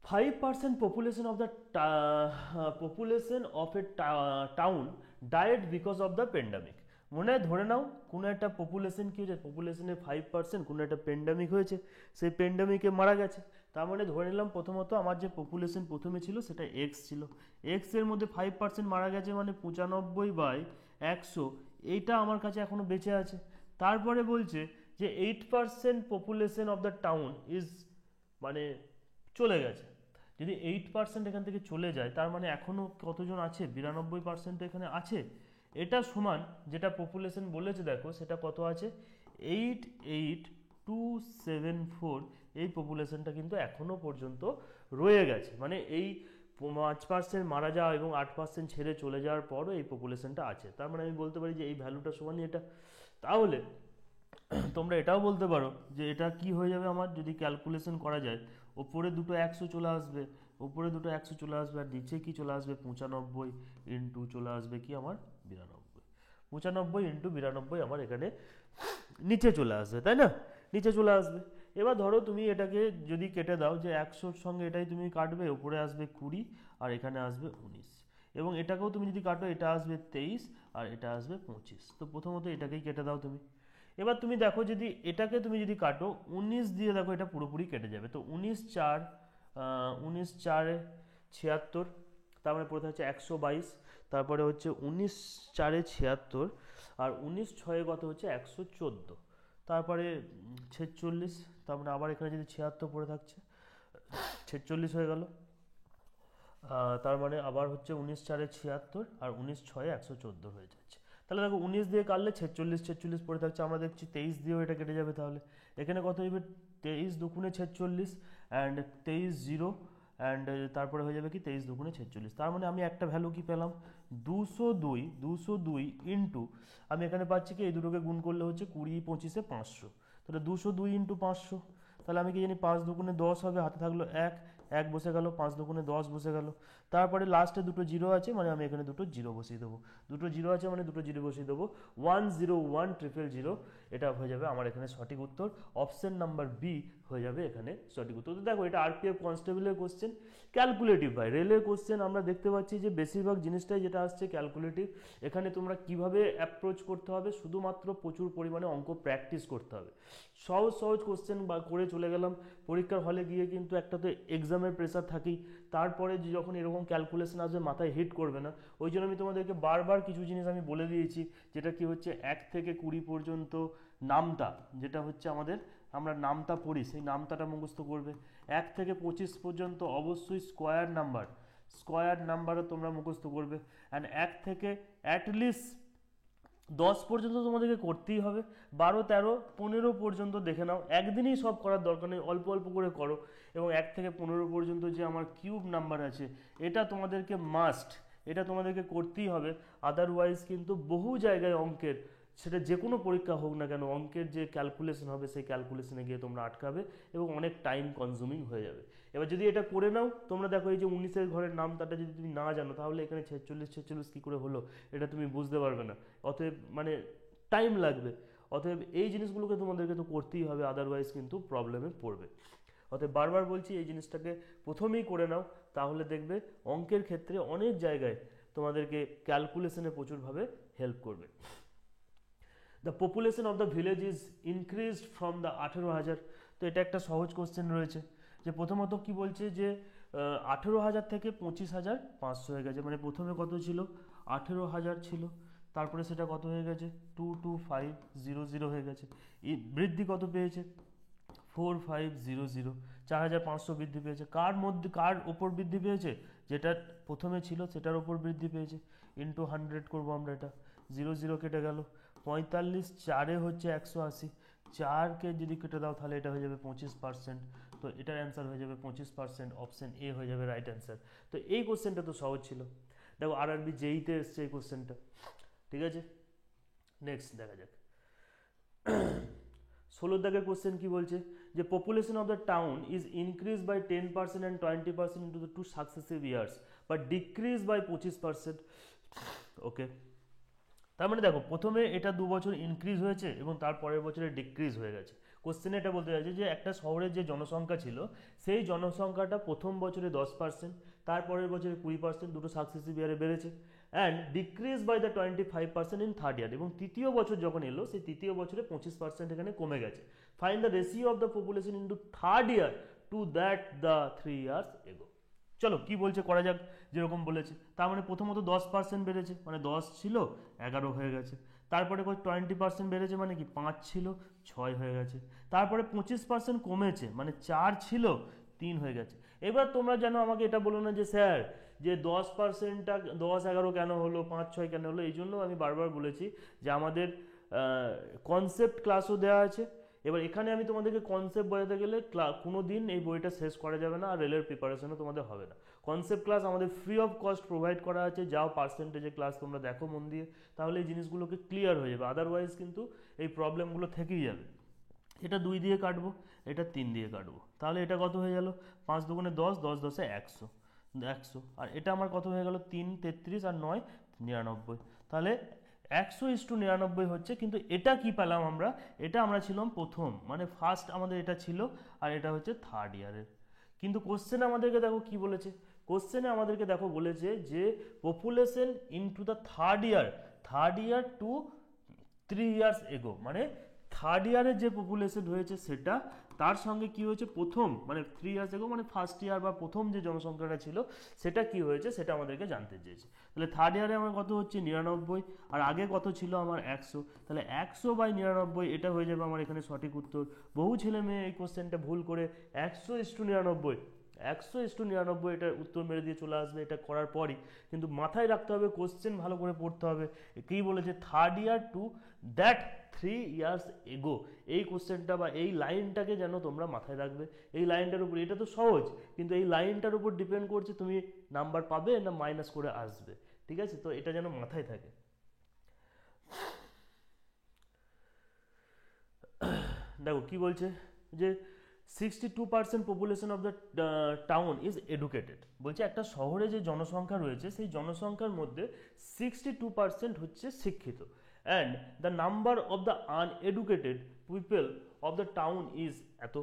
5% population of the population of a town died because of the pandemic. মনে হয় ধরে নাও কোনো একটা পপুলেশন কি হয়েছে, পপুলেশনের 5% কোনো একটা প্যান্ডামিক হয়েছে, সেই প্যান্ডামিকে মারা গেছে। তার মানে ধরে নিলাম প্রথমত আমার যে পপুলেশন প্রথমে ছিল সেটা এক্স ছিল, এক্স এর মধ্যে 5% মারা গেছে মানে 95/100, এইটা আমার কাছে এখনো বেঁচে আছে। তারপরে বলছে যে 8% population of the town is মানে চলে গেছে। যদি 8% এখান থেকে চলে যায় তার মানে এখনও কতজন আছে, 92% এখানে আছে। এটা সমান যেটা পপুলেশন বলেছে দেখো সেটা কত আছে, 88274, এই পপুলেশনটা কিন্তু এখনও পর্যন্ত রয়ে গেছে। মানে এই 5% মারা যাওয়া এবং 8% ছেড়ে চলে যাওয়ার পরও এই পপুলেশনটা আছে। তার মানে আমি বলতে পারি যে এই ভ্যালুটা সমানই এটা। তাহলে তোমরা এটাও বলতে পারো যে এটা কি হয়ে যাবে আমার, যদি ক্যালকুলেশন করা যায় ওপরে দুটো 100 চলে আসবে, ওপরে দুটো 100 চলে আসবে আর নিচে কি চলে আসবে 95 ইন্টু চলে আসবে কি আমার 92, 95 ইন্টু 92 আমার এখানে নিচে চলে আসবে, তাই না, নিচে চলে আসবে। এবার ধরো তুমি এটাকে যদি কেটে দাও যে 100-র সঙ্গে এটাই তুমি কাটবে, ওপরে আসবে 20 আর এখানে আসবে 19, এবং এটাকেও তুমি যদি কাটো এটা আসবে 23 আর এটা আসবে 25। তো প্রথমত এটাকেই কেটে দাও তুমি। এবার তুমি দেখো যদি এটাকে তুমি যদি কাটো 19 দিয়ে দেখো এটা পুরোপুরি কেটে যাবে। তো 19×4 = 76, তার মানে প্রথমে হচ্ছে 122, তারপরে হচ্ছে 19×4 = 76 আর 19×6 কত হচ্ছে 114, তারপরে 46, তার মানে আবার এখানে যদি 76 পড়ে থাকছে 46 হয়ে গেল। তার মানে আবার হচ্ছে 19×4 = 76 আর 19×6 114 হয়ে যাচ্ছে। তাহলে দেখো 19 দিয়ে কাটলে 46 পড়ে থাকছে, আমরা দেখছি 23 দিয়েও এটা কেটে যাবে। তাহলে এখানে কত হবে 23×2 = 46 অ্যান্ড 23 অ্যান্ড তারপরে হয়ে যাবে কি 23×2 = 46। তার মানে আমি একটা ভ্যালু কি পেলাম 202 ইন্টু আমি এখানে পাচ্ছি কি এই দুটোকে গুণ করলে হচ্ছে 20, 25 = 500, তাহলে 202 ইন্টু 500, তাহলে আমি কি জানি 5×2 = 10 হবে, হাতে থাকলো 1 বসে গেল, 5×2 = 10 বসে গেল। তারপরে লাস্টে দুটো জিরো আছে মানে আমি এখানে দুটো জিরো বসিয়ে দেবো, দুটো জিরো আছে মানে দুটো জিরো বসিয়ে দেবো, 101000, এটা হয়ে যাবে আমার এখানে সঠিক উত্তর। অপশন নাম্বার বি হয়ে যাবে এখানে সঠিক উত্তর। তো দেখো এটা আরপিএফ কনস্টেবলের কোশ্চেন, ক্যালকুলেটিভ ভাই, রেলের কোশ্চেন আমরা দেখতে পাচ্ছি যে বেশিরভাগ জিনিসটাই যেটা আসছে ক্যালকুলেটিভ। এখানে তোমরা কিভাবে অ্যাপ্রোচ করতে হবে, শুধুমাত্র প্রচুর পরিমাণে অঙ্ক প্র্যাকটিস করতে হবে। সহজ সহজ কোশ্চেন বা করে চলে গেলাম, পরীক্ষার হলে গিয়ে কিন্তু একটা তো এক্সামের প্রেশার থাকেই, তারপরে যখন এরকম ক্যালকুলেশন আসবে মাথায় হিট করবে না। ওই জন্য আমি তোমাদেরকে বারবার কিছু জিনিস আমি বলে দিয়েছি, যেটা কি হচ্ছে 1 থেকে 20 পর্যন্ত নামতা, যেটা হচ্ছে আমাদের আমরা নামতা পড়ি সেই নামতাটা মুখস্থ করবে। 1 থেকে 25 পর্যন্ত অবশ্যই স্কোয়ার নাম্বারও তোমরা মুখস্থ করবে। অ্যান্ড 1 থেকে অ্যাটলিস্ট 10 পর্যন্ত তোমাদেরকে করতেই হবে, 12, 13, 15 পর্যন্ত দেখে নাও, একদিনেই সব করার দরকার নেই, অল্প অল্প করে করো। এবং 1 থেকে 15 পর্যন্ত যে আমার কিউব নাম্বার আছে এটা তোমাদেরকে মাস্ট, এটা তোমাদেরকে করতেই হবে। আদারওয়াইজ কিন্তু বহু জায়গায় অঙ্কের, সেটা যে কোনো পরীক্ষা হোক না কেন, অঙ্কের যে ক্যালকুলেশন হবে সেই ক্যালকুলেশনে গিয়ে তোমরা আটকাবে এবং অনেক টাইম কনজিউমিং হয়ে যাবে। এবার যদি এটা করে নাও তোমরা, দেখো এই যে 19-এর ঘরের নামতাটা যদি তুমি না জানো তাহলে এখানে 46 কী করে হলো এটা তুমি বুঝতে পারবে না, অতএব মানে টাইম লাগবে। অতএব এই জিনিসগুলোকে তোমাদেরকে তো করতেই হবে, আদারওয়াইজ কিন্তু প্রবলেমে পড়বে। অতএব বারবার বলছি এই জিনিসটাকে প্রথমেই করে নাও, তাহলে দেখবে অঙ্কের ক্ষেত্রে অনেক জায়গায় তোমাদেরকে ক্যালকুলেশনে প্রচুরভাবে হেল্প করবে। The population of the village is increased from the 18,000। তো এটা একটা সহজ কোশ্চেন রয়েছে, যে প্রথমত কি বলছে যে 18,000 থেকে 25,500 হয়ে গেছে। মানে প্রথমে কত ছিল 18,000 ছিল, তারপরে সেটা কত হয়ে গেছে 22500 হয়ে গেছে। বৃদ্ধি কত পেয়েছে 4500, 4,500 বৃদ্ধি পেয়েছে। কার ওপর বৃদ্ধি পেয়েছে, যেটা প্রথমে ছিল সেটার ওপর বৃদ্ধি পেয়েছে। ইন্টু 100 করবো আমরা, এটা 0 কেটে গেল, 45, 4 হচ্ছে 180, 4কে যদি কেটে দাও তাহলে এটা হয়ে যাবে 25%। তো এটার অ্যান্সার হয়ে যাবে 25%, অপশন এ হয়ে যাবে রাইট অ্যান্সার। তো এই কোশ্চেনটা তো সহজ ছিল, দেখো আরআরবি জেইতে এসছে এই কোশ্চেনটা, ঠিক আছে। নেক্সট দেখা যাক 16 দাগের কোশ্চেন কি বলছে, যে population of the town is increase by 10% and 20% into the 2 successive years but decrease by 25%। Okay, তার মানে দেখো প্রথমে এটা 2 বছর ইনক্রিজ হয়েছে এবং তার পরের বছরে ডিক্রিজ হয়ে গেছে। কোশ্চেনে এটা বলতে চাইছে যে একটা শহরের যে জনসংখ্যা ছিল সেই জনসংখ্যাটা প্রথম বছরে 10%, তারপরের বছরে 20%, দুটো সাকসেসিভ ইয়ারে বেড়েছে, and decrease by the 25% in third year, এবং তৃতীয় বছর যখন এলো সেই তৃতীয় বছরে 25% এখানে কমে গেছে। Find the ratio of the population into third year to that the 3 years এগো। চলো কি বলছে করা যাক, যেরকম বলেছে। তার মানে প্রথমত 10% বেড়েছে, মানে 10 ছিল 11 হয়ে গেছে। তারপরে 20% বেড়েছে, মানে কি 5 ছিল 6 হয়ে গেছে। তারপরে 25% কমেছে, মানে 4 ছিল 3 হয়ে গেছে। এবার তোমরা জানো, আমাকে এটা বলো না যে স্যার যে 10%টা 10-11 কেন হলো, 5-6 কেন হলো। এই জন্য আমি বারবার বলেছি যে আমাদের কনসেপ্ট ক্লাসও দেওয়া আছে। এবার এখানে আমি তোমাদেরকে কনসেপ্ট বোঝাতে গেলে কোনো দিন এই বইটা শেষ করা যাবে না, আর রেলের প্রিপারেশনও তোমাদের হবে না। কনসেপ্ট ক্লাস আমাদের ফ্রি অফ কস্ট প্রোভাইড করা আছে, যাও পার্সেন্টেজে ক্লাস তোমরা দেখো মন দিয়ে, তাহলে এই জিনিসগুলোকে ক্লিয়ার হয়ে যাবে। আদারওয়াইজ কিন্তু এই প্রবলেমগুলো থেকেই যাবে। এটা 2 দিয়ে কাটবো, এটা 3 দিয়ে কাটবো, তাহলে এটা কত হয়ে গেল, 5 দুগুণে 10, 10 10-এ 100, 100। আর এটা আমার কত হয়ে গেল, 3 33 আর 9 99। তাহলে 100:99 হচ্ছে। কিন্তু এটা কি পেলাম আমরা, এটা আমরা ছিলাম প্রথম, মানে ফার্স্ট আমাদের এটা ছিল, আর এটা হচ্ছে থার্ড ইয়ারের। কিন্তু কোশ্চেনে আমাদেরকে দেখো কি বলেছে, কোশ্চেনে আমাদেরকে দেখো বলেছে যে population into the third year to 3 years এগো, মানে থার্ড ইয়ারের যে পপুলেশন হয়েছে সেটা, তার সঙ্গে কি হয়েছে প্রথম, মানে 3 years এগো, মানে ফার্স্ট ইয়ার বা প্রথম যে জনসংখ্যাটা ছিল সেটা কি হয়েছে সেটা আমাদেরকে জানতে চেয়েছে। তাহলে থার্ড ইয়ারে আমার কত হচ্ছে 99, আর আগে কত ছিল আমার 100, তাহলে 100/99 এটা হয়ে যাবে আমার এখানে সঠিক উত্তর। বহু ছেলে মেয়ে এই কোশ্চেনটা ভুল করে 100:99 এটার উত্তর মেরে দিয়ে চলে আসবে এটা করার পরই। কিন্তু মাথায় রাখতে হবে, কোশ্চেন ভালো করে পড়তে হবে। কী বলেছে, third year to that 3 years এগো, এই কোশ্চেনটা বা এই লাইনটাকে যেন তোমরা মাথায় রাখবে। এই লাইনটার উপর, এটা তো সহজ, কিন্তু এই লাইনটার উপর ডিপেন্ড করছে তুমি নাম্বার পাবে না মাইনাস করে আসবে। ঠিক আছে, তো এটা যেন মাথায় থাকে। দেখো কি বলছে যে 62% population of the town is educated. বলছে একটা শহরে যে জনসংখ্যা রয়েছে সেই জনসংখ্যার মধ্যে 62% হচ্ছে শিক্ষিত, and the number of the uneducated people of the town is এত।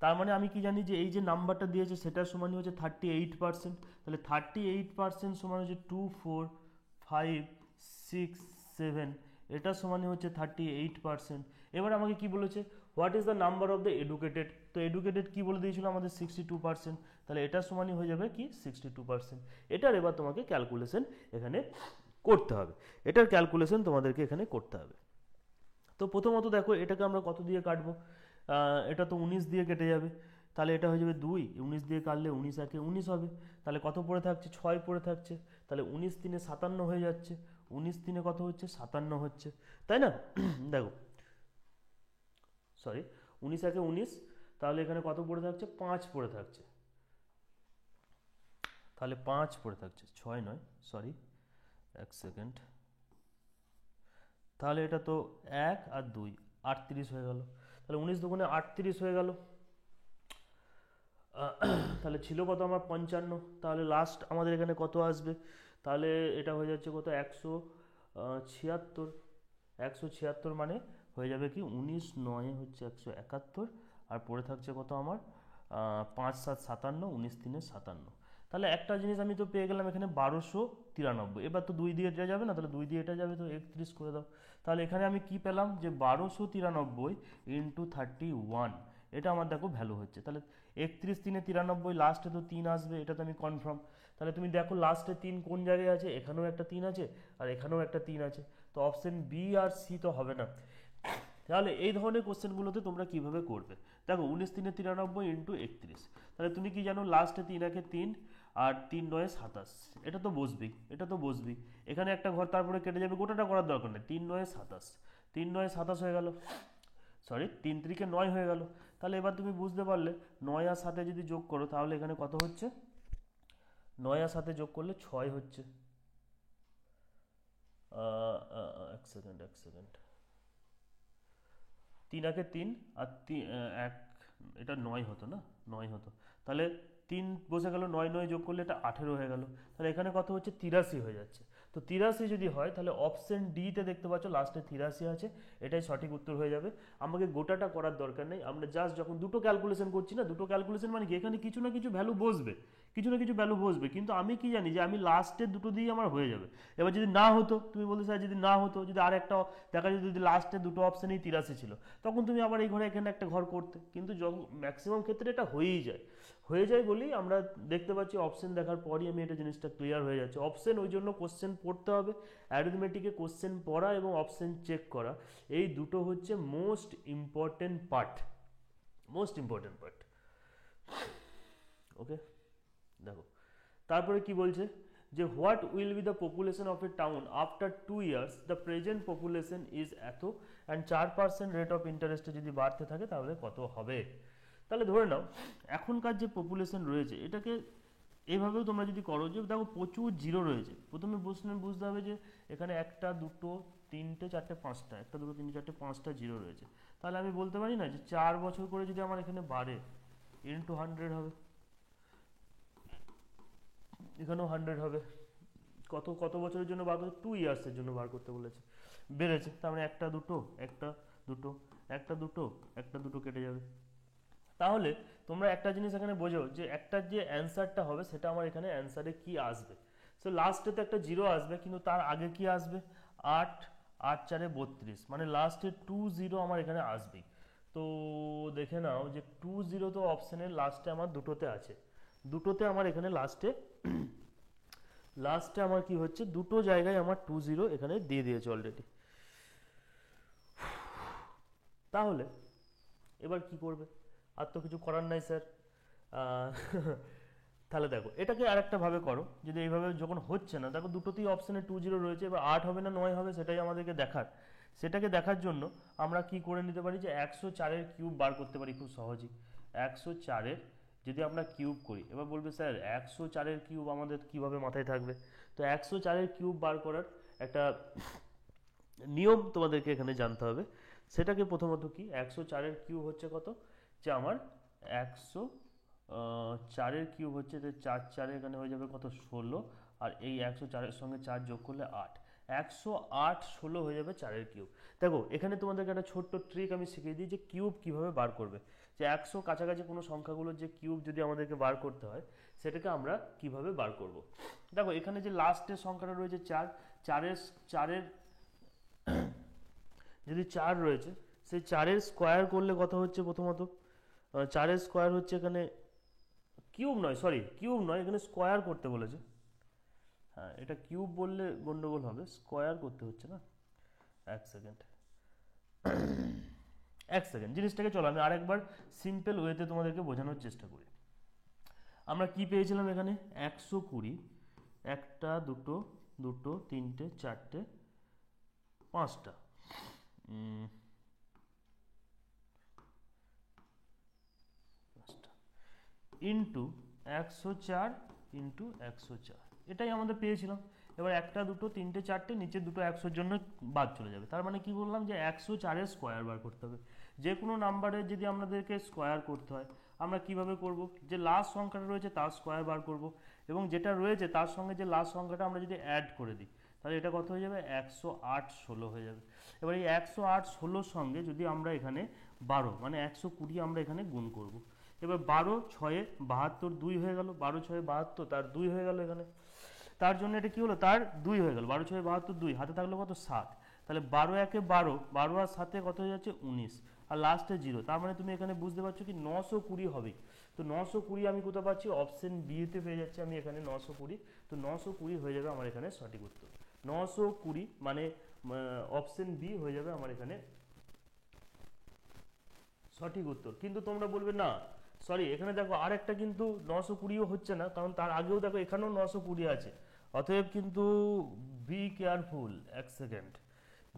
তার মানে আমি কি জানি যে এই যে নাম্বারটা দিয়েছে সেটার সমানই হচ্ছে 38%। তাহলে 38% সমান হচ্ছে 2 4 5 6 7, এটা সমানই হচ্ছে 38%। এবার আমাকে কি বলেছে, what is the number of the educated. তো এডুকেটেড কি বলে দিয়েছিল আমাদের 62%, তাহলে এটার সমানই হয়ে যাবে কি 62%। এটার এবার তোমাকে ক্যালকুলেশন এখানে করতে হবে, এটার ক্যালকুলেশন তোমাদেরকে এখানে করতে হবে। তো প্রথমত দেখো এটাকে আমরা কত দিয়ে কাটবো, এটা তো 19 দিয়ে কেটে যাবে, তাহলে এটা হয়ে যাবে 2, 19 দিয়ে কাটলে 19 একে 19 হবে। তাহলে কত পড়ে থাকছে, 6 পড়ে থাকছে, তাহলে 19 3-এ 57 হয়ে যাচ্ছে, 19 3-এ কত হচ্ছে 57 হচ্ছে, তাই না? দেখো সরি, 19 একে 19, তাহলে এখানে কত পড়ে থাকছে 5 পড়ে থাকছে, তাহলে 5 পড়ে থাকছে, 6 নয়, সরি 1 সেকেন্ড। তাহলে এটা তো 1 আর 2 38 হয়ে গেল, তাহলে 19 দুগুণে 38 হয়ে গেল। তাহলে ছিল কত আমার 55, তাহলে লাস্ট আমাদের এখানে কত আসবে, তাহলে এটা হয়ে যাচ্ছে কত 176, 176 মানে হয়ে যাবে কি 19 9 হচ্ছে 171, আর পড়ে থাকছে কত আমার 5 7 57, 19 3-এ 57। তাহলে একটা জিনিস আমি তো পেয়ে গেলাম এখানে 1293। এবার তো 2 দিয়ে এটা যাবে না, তাহলে 2 দিয়ে এটা যাবে, তো 31 করে দাও। তাহলে এখানে আমি কি পেলাম যে 1293 ইন্টু 31, এটা আমার দেখো ভ্যালু হচ্ছে। তাহলে 31 3-এ 93, লাস্টে তো 3 আসবে, এটা তো আমি কনফার্ম। তাহলে তুমি দেখো লাস্টে 3 কোন জায়গায় আছে, এখানেও একটা 3 আছে আর এখানেও একটা 3 আছে, তো অপশন বি আর সি তো হবে না। তাহলে এই ধরনের কোশ্চেনগুলোতে তোমরা কিভাবে করবে, দেখো 19 3-এ 93 ইন্টু 31, তাহলে তুমি কি জানো লাস্টে 3 একে 3 আর 3 9-এ 27, এটা তো বসবেই, এটা তো বসবেই। এখানে একটা ঘর তারপরে কেটে যাবে, গোটাটা করার দরকার নেই, 3 9-এ 27, 3 9-এ 27 হয়ে গেল, সরি 3 3-কে 9 হয়ে গেল। তাহলে এবার তুমি বুঝতে পারলে 9 আর 7-এ যদি যোগ করো তাহলে এখানে কত হচ্ছে, 9 আর 7-এ যোগ করলে 6 হচ্ছে। এক সেকেন্ড 3 একে 3 আর 1, এটা 9 হতো না, 9 হতো, তাহলে 3 বসে গেল, 9 9 যোগ করলে এটা 18 হয়ে গেল, তাহলে এখানে কত হচ্ছে 83 হয়ে যাচ্ছে। তো 83 যদি হয় তাহলে অপশন ডিতে দেখতে পাচ্ছ লাস্টে 83 আছে, এটাই সঠিক উত্তর হয়ে যাবে। আমাকে গোটাটা করার দরকার নেই, আমরা জাস্ট যখন দুটো ক্যালকুলেশন করছি না, দুটো ক্যালকুলেশন মানে কি এখানে কিছু না কিছু ভ্যালু বসবে, কিছু না কিছু ভ্যালু বসবে, কিন্তু আমি কি জানি যে আমি লাস্টের দুটো দিয়ে আমার হয়ে যাবে। এবার যদি না হতো, তুমি বলতে স্যার যদি না হতো, যদি আর একটা দেখা যায় যদি লাস্টের দুটো অপশানেই 83 ছিল, তখন তুমি আবার এই ঘরে এখানে একটা ঘর করতে, কিন্তু ম্যাক্সিমাম ক্ষেত্রে এটা হয়েই যায়, হয়ে যায় বলেই আমরা দেখতে পাচ্ছি অপশন দেখার পরই আমি এটা জিনিসটা ক্লিয়ার হয়ে যাচ্ছে। অপশন ওই জন্য কোশ্চেন পড়তে হবে, অ্যারিথমেটিকে কোশ্চেন পড়া এবং অপশন চেক করা, এই দুটো হচ্ছে most important part, most important part. Okay, দেখো তারপরে কি বলছে যে what will be the population of a town after 2 years, the present population is এত অ্যান্ড 4% রেট অফ ইন্টারেস্টে যদি বাড়তে থাকে তাহলে কত হবে। তাহলে ধরে নাও এখনকার যে পপুলেশন রয়েছে এটাকে এইভাবেও তোমরা যদি করো, যে দেখো প্রচুর জিরো রয়েছে, প্রথমে বুঝতে হবে যে এখানে একটা দুটো তিনটে চারটে পাঁচটা, একটা দুটো তিনটে চারটে পাঁচটা জিরো রয়েছে, তাহলে আমি বলতে পারি না যে 4 বছর করে যদি আমার এখানে বাড়ে ইন্টু 100 হবে, এখানেও 100 হবে, কত কত বছরের জন্য বার করতে, 2 ইয়ার্সের জন্য বার করতে বলেছে, বেড়েছে, তার মানে একটা দুটো একটা দুটো একটা দুটো একটা দুটো কেটে যাবে। তাহলে তোমরা একটা জিনিস এখানে বোঝো যে একটা যে অ্যান্সারটা হবে সেটা আমার এখানে অ্যান্সারে কি আসবে। সো লাস্টে তো একটা জিরো আসবে, কিন্তু তার আগে কি আসবে, 8, 8 4 32, মানে লাস্টে 20 আমার এখানে আসবেই। তো দেখে নাও যে 20 তো অপশনের লাস্টে আমার দুটোতে আছে, দুটোতে আমার এখানে লাস্টে আমার কি হচ্ছে, দুটো জায়গায় আমার 20 এখানে দিয়ে দিয়েছে অলরেডি। তাহলে এবার কি করবে, আর তো কিছু করার নাই স্যার। তাহলে দেখো এটাকে আরেকটা ভাবে করো, যদি এইভাবে যখন হচ্ছে না, দেখো দুটোতেই অপশানে 20 রয়েছে, এবার 8 হবে না 9 হবে সেটাই আমাদেরকে দেখার, সেটাকে দেখার জন্য আমরা কি করে নিতে পারি যে 104-এর কিউব বার করতে পারি খুব সহজেই। 104-এর যদি আমরা কিউব করি, এবার বলবে স্যার 104-এর কিউব আমাদের কিভাবে মাথায় থাকবে, তো 104-এর কিউব বার করার একটা নিয়ম তোমাদেরকে এখানে জানতে হবে। সেটাকে প্রথমত কি, 104-এর কিউব হচ্ছে কত, যে আমার 104-এর কিউব হচ্ছে যে 4 4 এখানে হয়ে যাবে কত, 16, আর এই 104-এর সঙ্গে 4 যোগ করলে 8, 108 16 হয়ে যাবে 4-এর কিউব। দেখো এখানে তোমাদেরকে একটা ছোট্ট ট্রিক আমি শিখিয়ে দিই যে কিউব কিভাবে বার করবে, যে 100 কাছাকাছি কোনো সংখ্যাগুলোর যে কিউব যদি আমাদেরকে বার করতে হয় সেটাকে আমরা কিভাবে বার করব। দেখো এখানে যে লাস্টের সংখ্যাটা রয়েছে 4, 4-এর যদি 4 রয়েছে, সেই 4-এর স্কোয়ার করলে কত হচ্ছে, প্রথমত 4-এর স্কোয়ার হচ্ছে এখানে কিউব নয়, সরি কিউব নয়, এখানে স্কোয়ার করতে বলেছে, হ্যাঁ এটা কিউব বললে গন্ডগোল হবে, স্কোয়ার করতে হচ্ছে না। এক সেকেন্ড জিনিসটাকে চলো আমি আরেকবার সিম্পল ওয়েতে তোমাদেরকে বোঝানোর চেষ্টা করি। আমরা কি পেয়েছিলাম এখানে, 120, একটা দুটো দুটো তিনটে চারটে পাঁচটা, ইন্টু 104 ইন্টু 104, এটাই আমাদের পেয়েছিলাম। এবার একটা দুটো তিনটে চারটে নিচে দুটো 100-র জন্য বাদ চলে যাবে, তার মানে কি বললাম যে 104-এর স্কোয়ার বার করতে হবে। যে কোনো নাম্বারের যদি আমাদেরকে স্কোয়ার করতে হয় আমরা কিভাবে করব, যে লাস্ট সংখ্যাটা রয়েছে তার স্কোয়ার বার করব, এবং যেটা রয়েছে তার সঙ্গে যে লাস্ট সংখ্যাটা আমরা যদি অ্যাড করে দিই তাহলে এটা কত হয়ে যাবে, 108 16 হয়ে যাবে। এবার এই 108 16-র সঙ্গে যদি আমরা এখানে 12 মানে 120 আমরা এখানে গুণ করব। এবার 12 6 72 2 হয়ে গেল, 12 6 72 তার 2 হয়ে গেল এখানে, তার জন্য এটা কি হলো, তার 2 হয়ে গেল, 12 6 72 2, হাতে থাকলো কত 7, তাহলে 12 1 12, 12 আর 7 কত হয়ে যাচ্ছে 19, আর লাস্টে 0, তার মানে তুমি এখানে বুঝতে পারছো কি 920 হবে। তো 920 আমি কোথাও পাচ্ছি, অপশন বি তে পেয়ে যাচ্ছি আমি এখানে 920, তো 920 হয়ে যাবে আমার এখানে সঠিক উত্তর। 920 মানে অপশন বি হয়ে যাবে আমার এখানে সঠিক উত্তর। কিন্তু তোমরা বলবে না সরি এখানে দেখো আর একটা কিন্তু 920ও হচ্ছে না, কারণ তার আগেও দেখো এখানেও 920 আছে, অতএব কিন্তু বি কেয়ারফুল, এক সেকেন্ড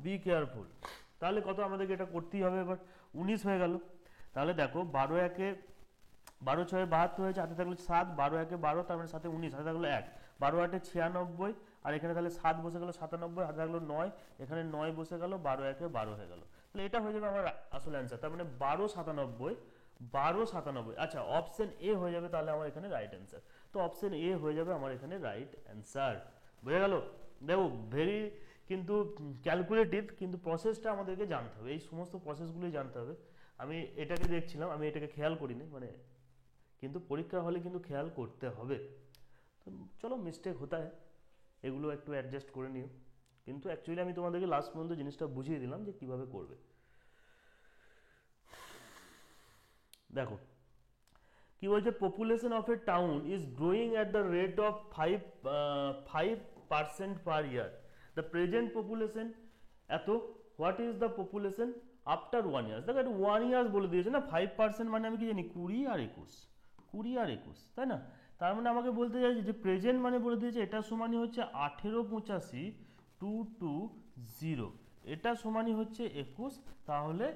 বি কেয়ারফুল। তাহলে কত আমাদেরকে এটা করতেই হবে, এবার 19 হয়ে গেল। তাহলে দেখো 12 1 12 6 72 হয়েছে, হাতে থাকলো 7, 12 1 12, তার মানে সাথে 19, হাতে থাকলো 1, 12 8 96, আর এখানে তাহলে 7 বসে গেল 97, হাতে থাকলো 9, এখানে 9 বসে গেল, 12 1 12 হয়ে গেল। তাহলে এটা হয়ে যাবে আমার আসল অ্যান্সার, তার মানে 1297। আচ্ছা অপশন এ হয়ে যাবে তাহলে আমার এখানে রাইট অ্যান্সার, তো অপশন এ হয়ে যাবে আমার এখানে রাইট অ্যান্সার, বুঝে গেল। দেখো ভেরি কিন্তু ক্যালকুলেটিভ, কিন্তু প্রসেসটা আমাদেরকে জানতে হবে, এই সমস্ত প্রসেসগুলোই জানতে হবে। আমি এটাকে দেখছিলাম, আমি এটাকে খেয়াল করিনি, মানে কিন্তু পরীক্ষা হলে কিন্তু খেয়াল করতে হবে। তো চলো মিস্টেক হতা হয়, এগুলো একটু অ্যাডজাস্ট করে নিও, কিন্তু অ্যাকচুয়ালি আমি তোমাদেরকে লাস্ট পর্যন্ত জিনিসটা বুঝিয়ে দিলাম যে কিভাবে করবে। দেখো কি বলছে, population of a town is growing at the rate of 5% per year. The present population এত, what is the population after 1 year. দেখো এটা 1 ইয়ার বলে দিয়েছে না, 5% মানে আমি কি জানি 20 আর 21, 20 আর 21, তাই না? তার মানে আমাকে বলতে চাইছে যে প্রেজেন্ট মানে বলে দিয়েছে এটা সমানই হচ্ছে 1885 220, এটা সমানই হচ্ছে 21। তাহলে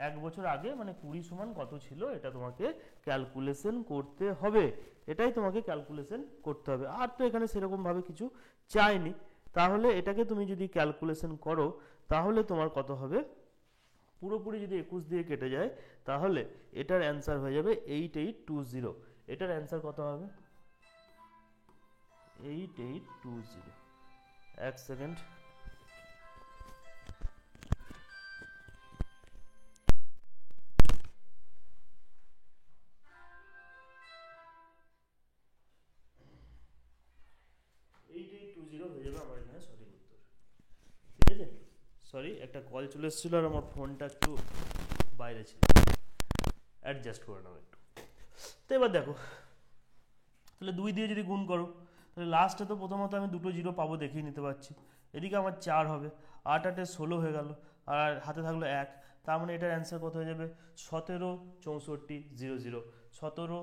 এক বছর আগে মানে 20 সমান কত ছিল এটা তোমাকে ক্যালকুলেশন করতে হবে, এটাই তোমাকে ক্যালকুলেশন করতে হবে। আর তো এখানে সেরকম ভাবে কিছু চাইনি। তাহলে এটাকে তুমি যদি ক্যালকুলেশন করো তাহলে তোমার কত হবে, পুরোপুরি যদি 21 দিয়ে কেটে যায় তাহলে এটার অ্যান্সার হয়ে যাবে 8820। এটার অ্যান্সার কত হবে 8820। এক সেকেন্ড, হয়ে যাবে আমার এখানে সঠিক উত্তর। ঠিক আছে, সরি একটা কল চলে এসেছিল আর আমার ফোনটা একটু বাইরে ছিল, অ্যাডজাস্ট করে নাও একটু। তো এবার দেখো, তাহলে 2 দিয়ে যদি গুণ করো তাহলে লাস্টে তো প্রথমত আমি দুটো জিরো পাবো, দেখিয়ে নিতে পারছি। এদিকে আমার 4 হবে, 8 8 16 হয়ে গেল, আর হাতে থাকলো 1। তার মানে এটার অ্যান্সার কত হয়ে যাবে 17 64 00, 17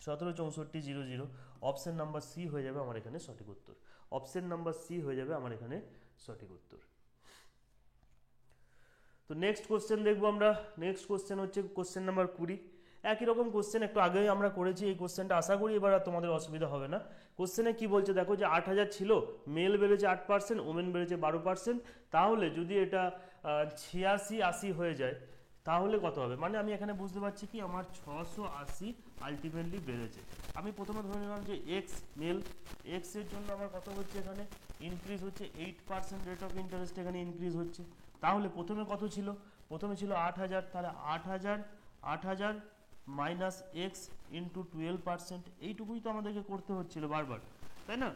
64 00। অপশন নাম্বার সি হয়ে যাবে আমার এখানে সঠিক উত্তর। অপশন নাম্বার সি হয়ে যাবে আমার এখানে সঠিক উত্তর। তো নেক্সট কোশ্চেন দেখবো আমরা। নেক্সট কোশ্চেন হচ্ছে কোশ্চেন নাম্বার 20। একই রকম কোশ্চেন একটু আগেই আমরা করেছি, এই কোশ্চেনটা আশা করি এবার আর তোমাদের অসুবিধা হবে না। কোশ্চেনে কি বলছে দেখো, যে 8000 ছিল, মেল বেড়েছে 8%, ওমেন বেড়েছে 12%, তাহলে যদি এটা 86 80 হয়ে যায় তাহলে কত হবে। মানে আমি এখানে বুঝতে পারছি কি আমার 680 আলটিমেটলি বেড়েছে। আমি প্রথমে ধরে নিলাম যে এক্স মেল, এক্স এর জন্য আমার কত হচ্ছে এখানে ইনক্রিজ হচ্ছে 8% রেট অফ ইন্টারেস্ট এখানে ইনক্রিজ হচ্ছে। তাহলে প্রথমে কত ছিল, প্রথমে ছিল 8000, তাহলে 8000 মাইনাস এক্স ইন্টু 12%, এইটুকুই তো আমাদেরকে করতে হচ্ছিল বারবার, তাই না?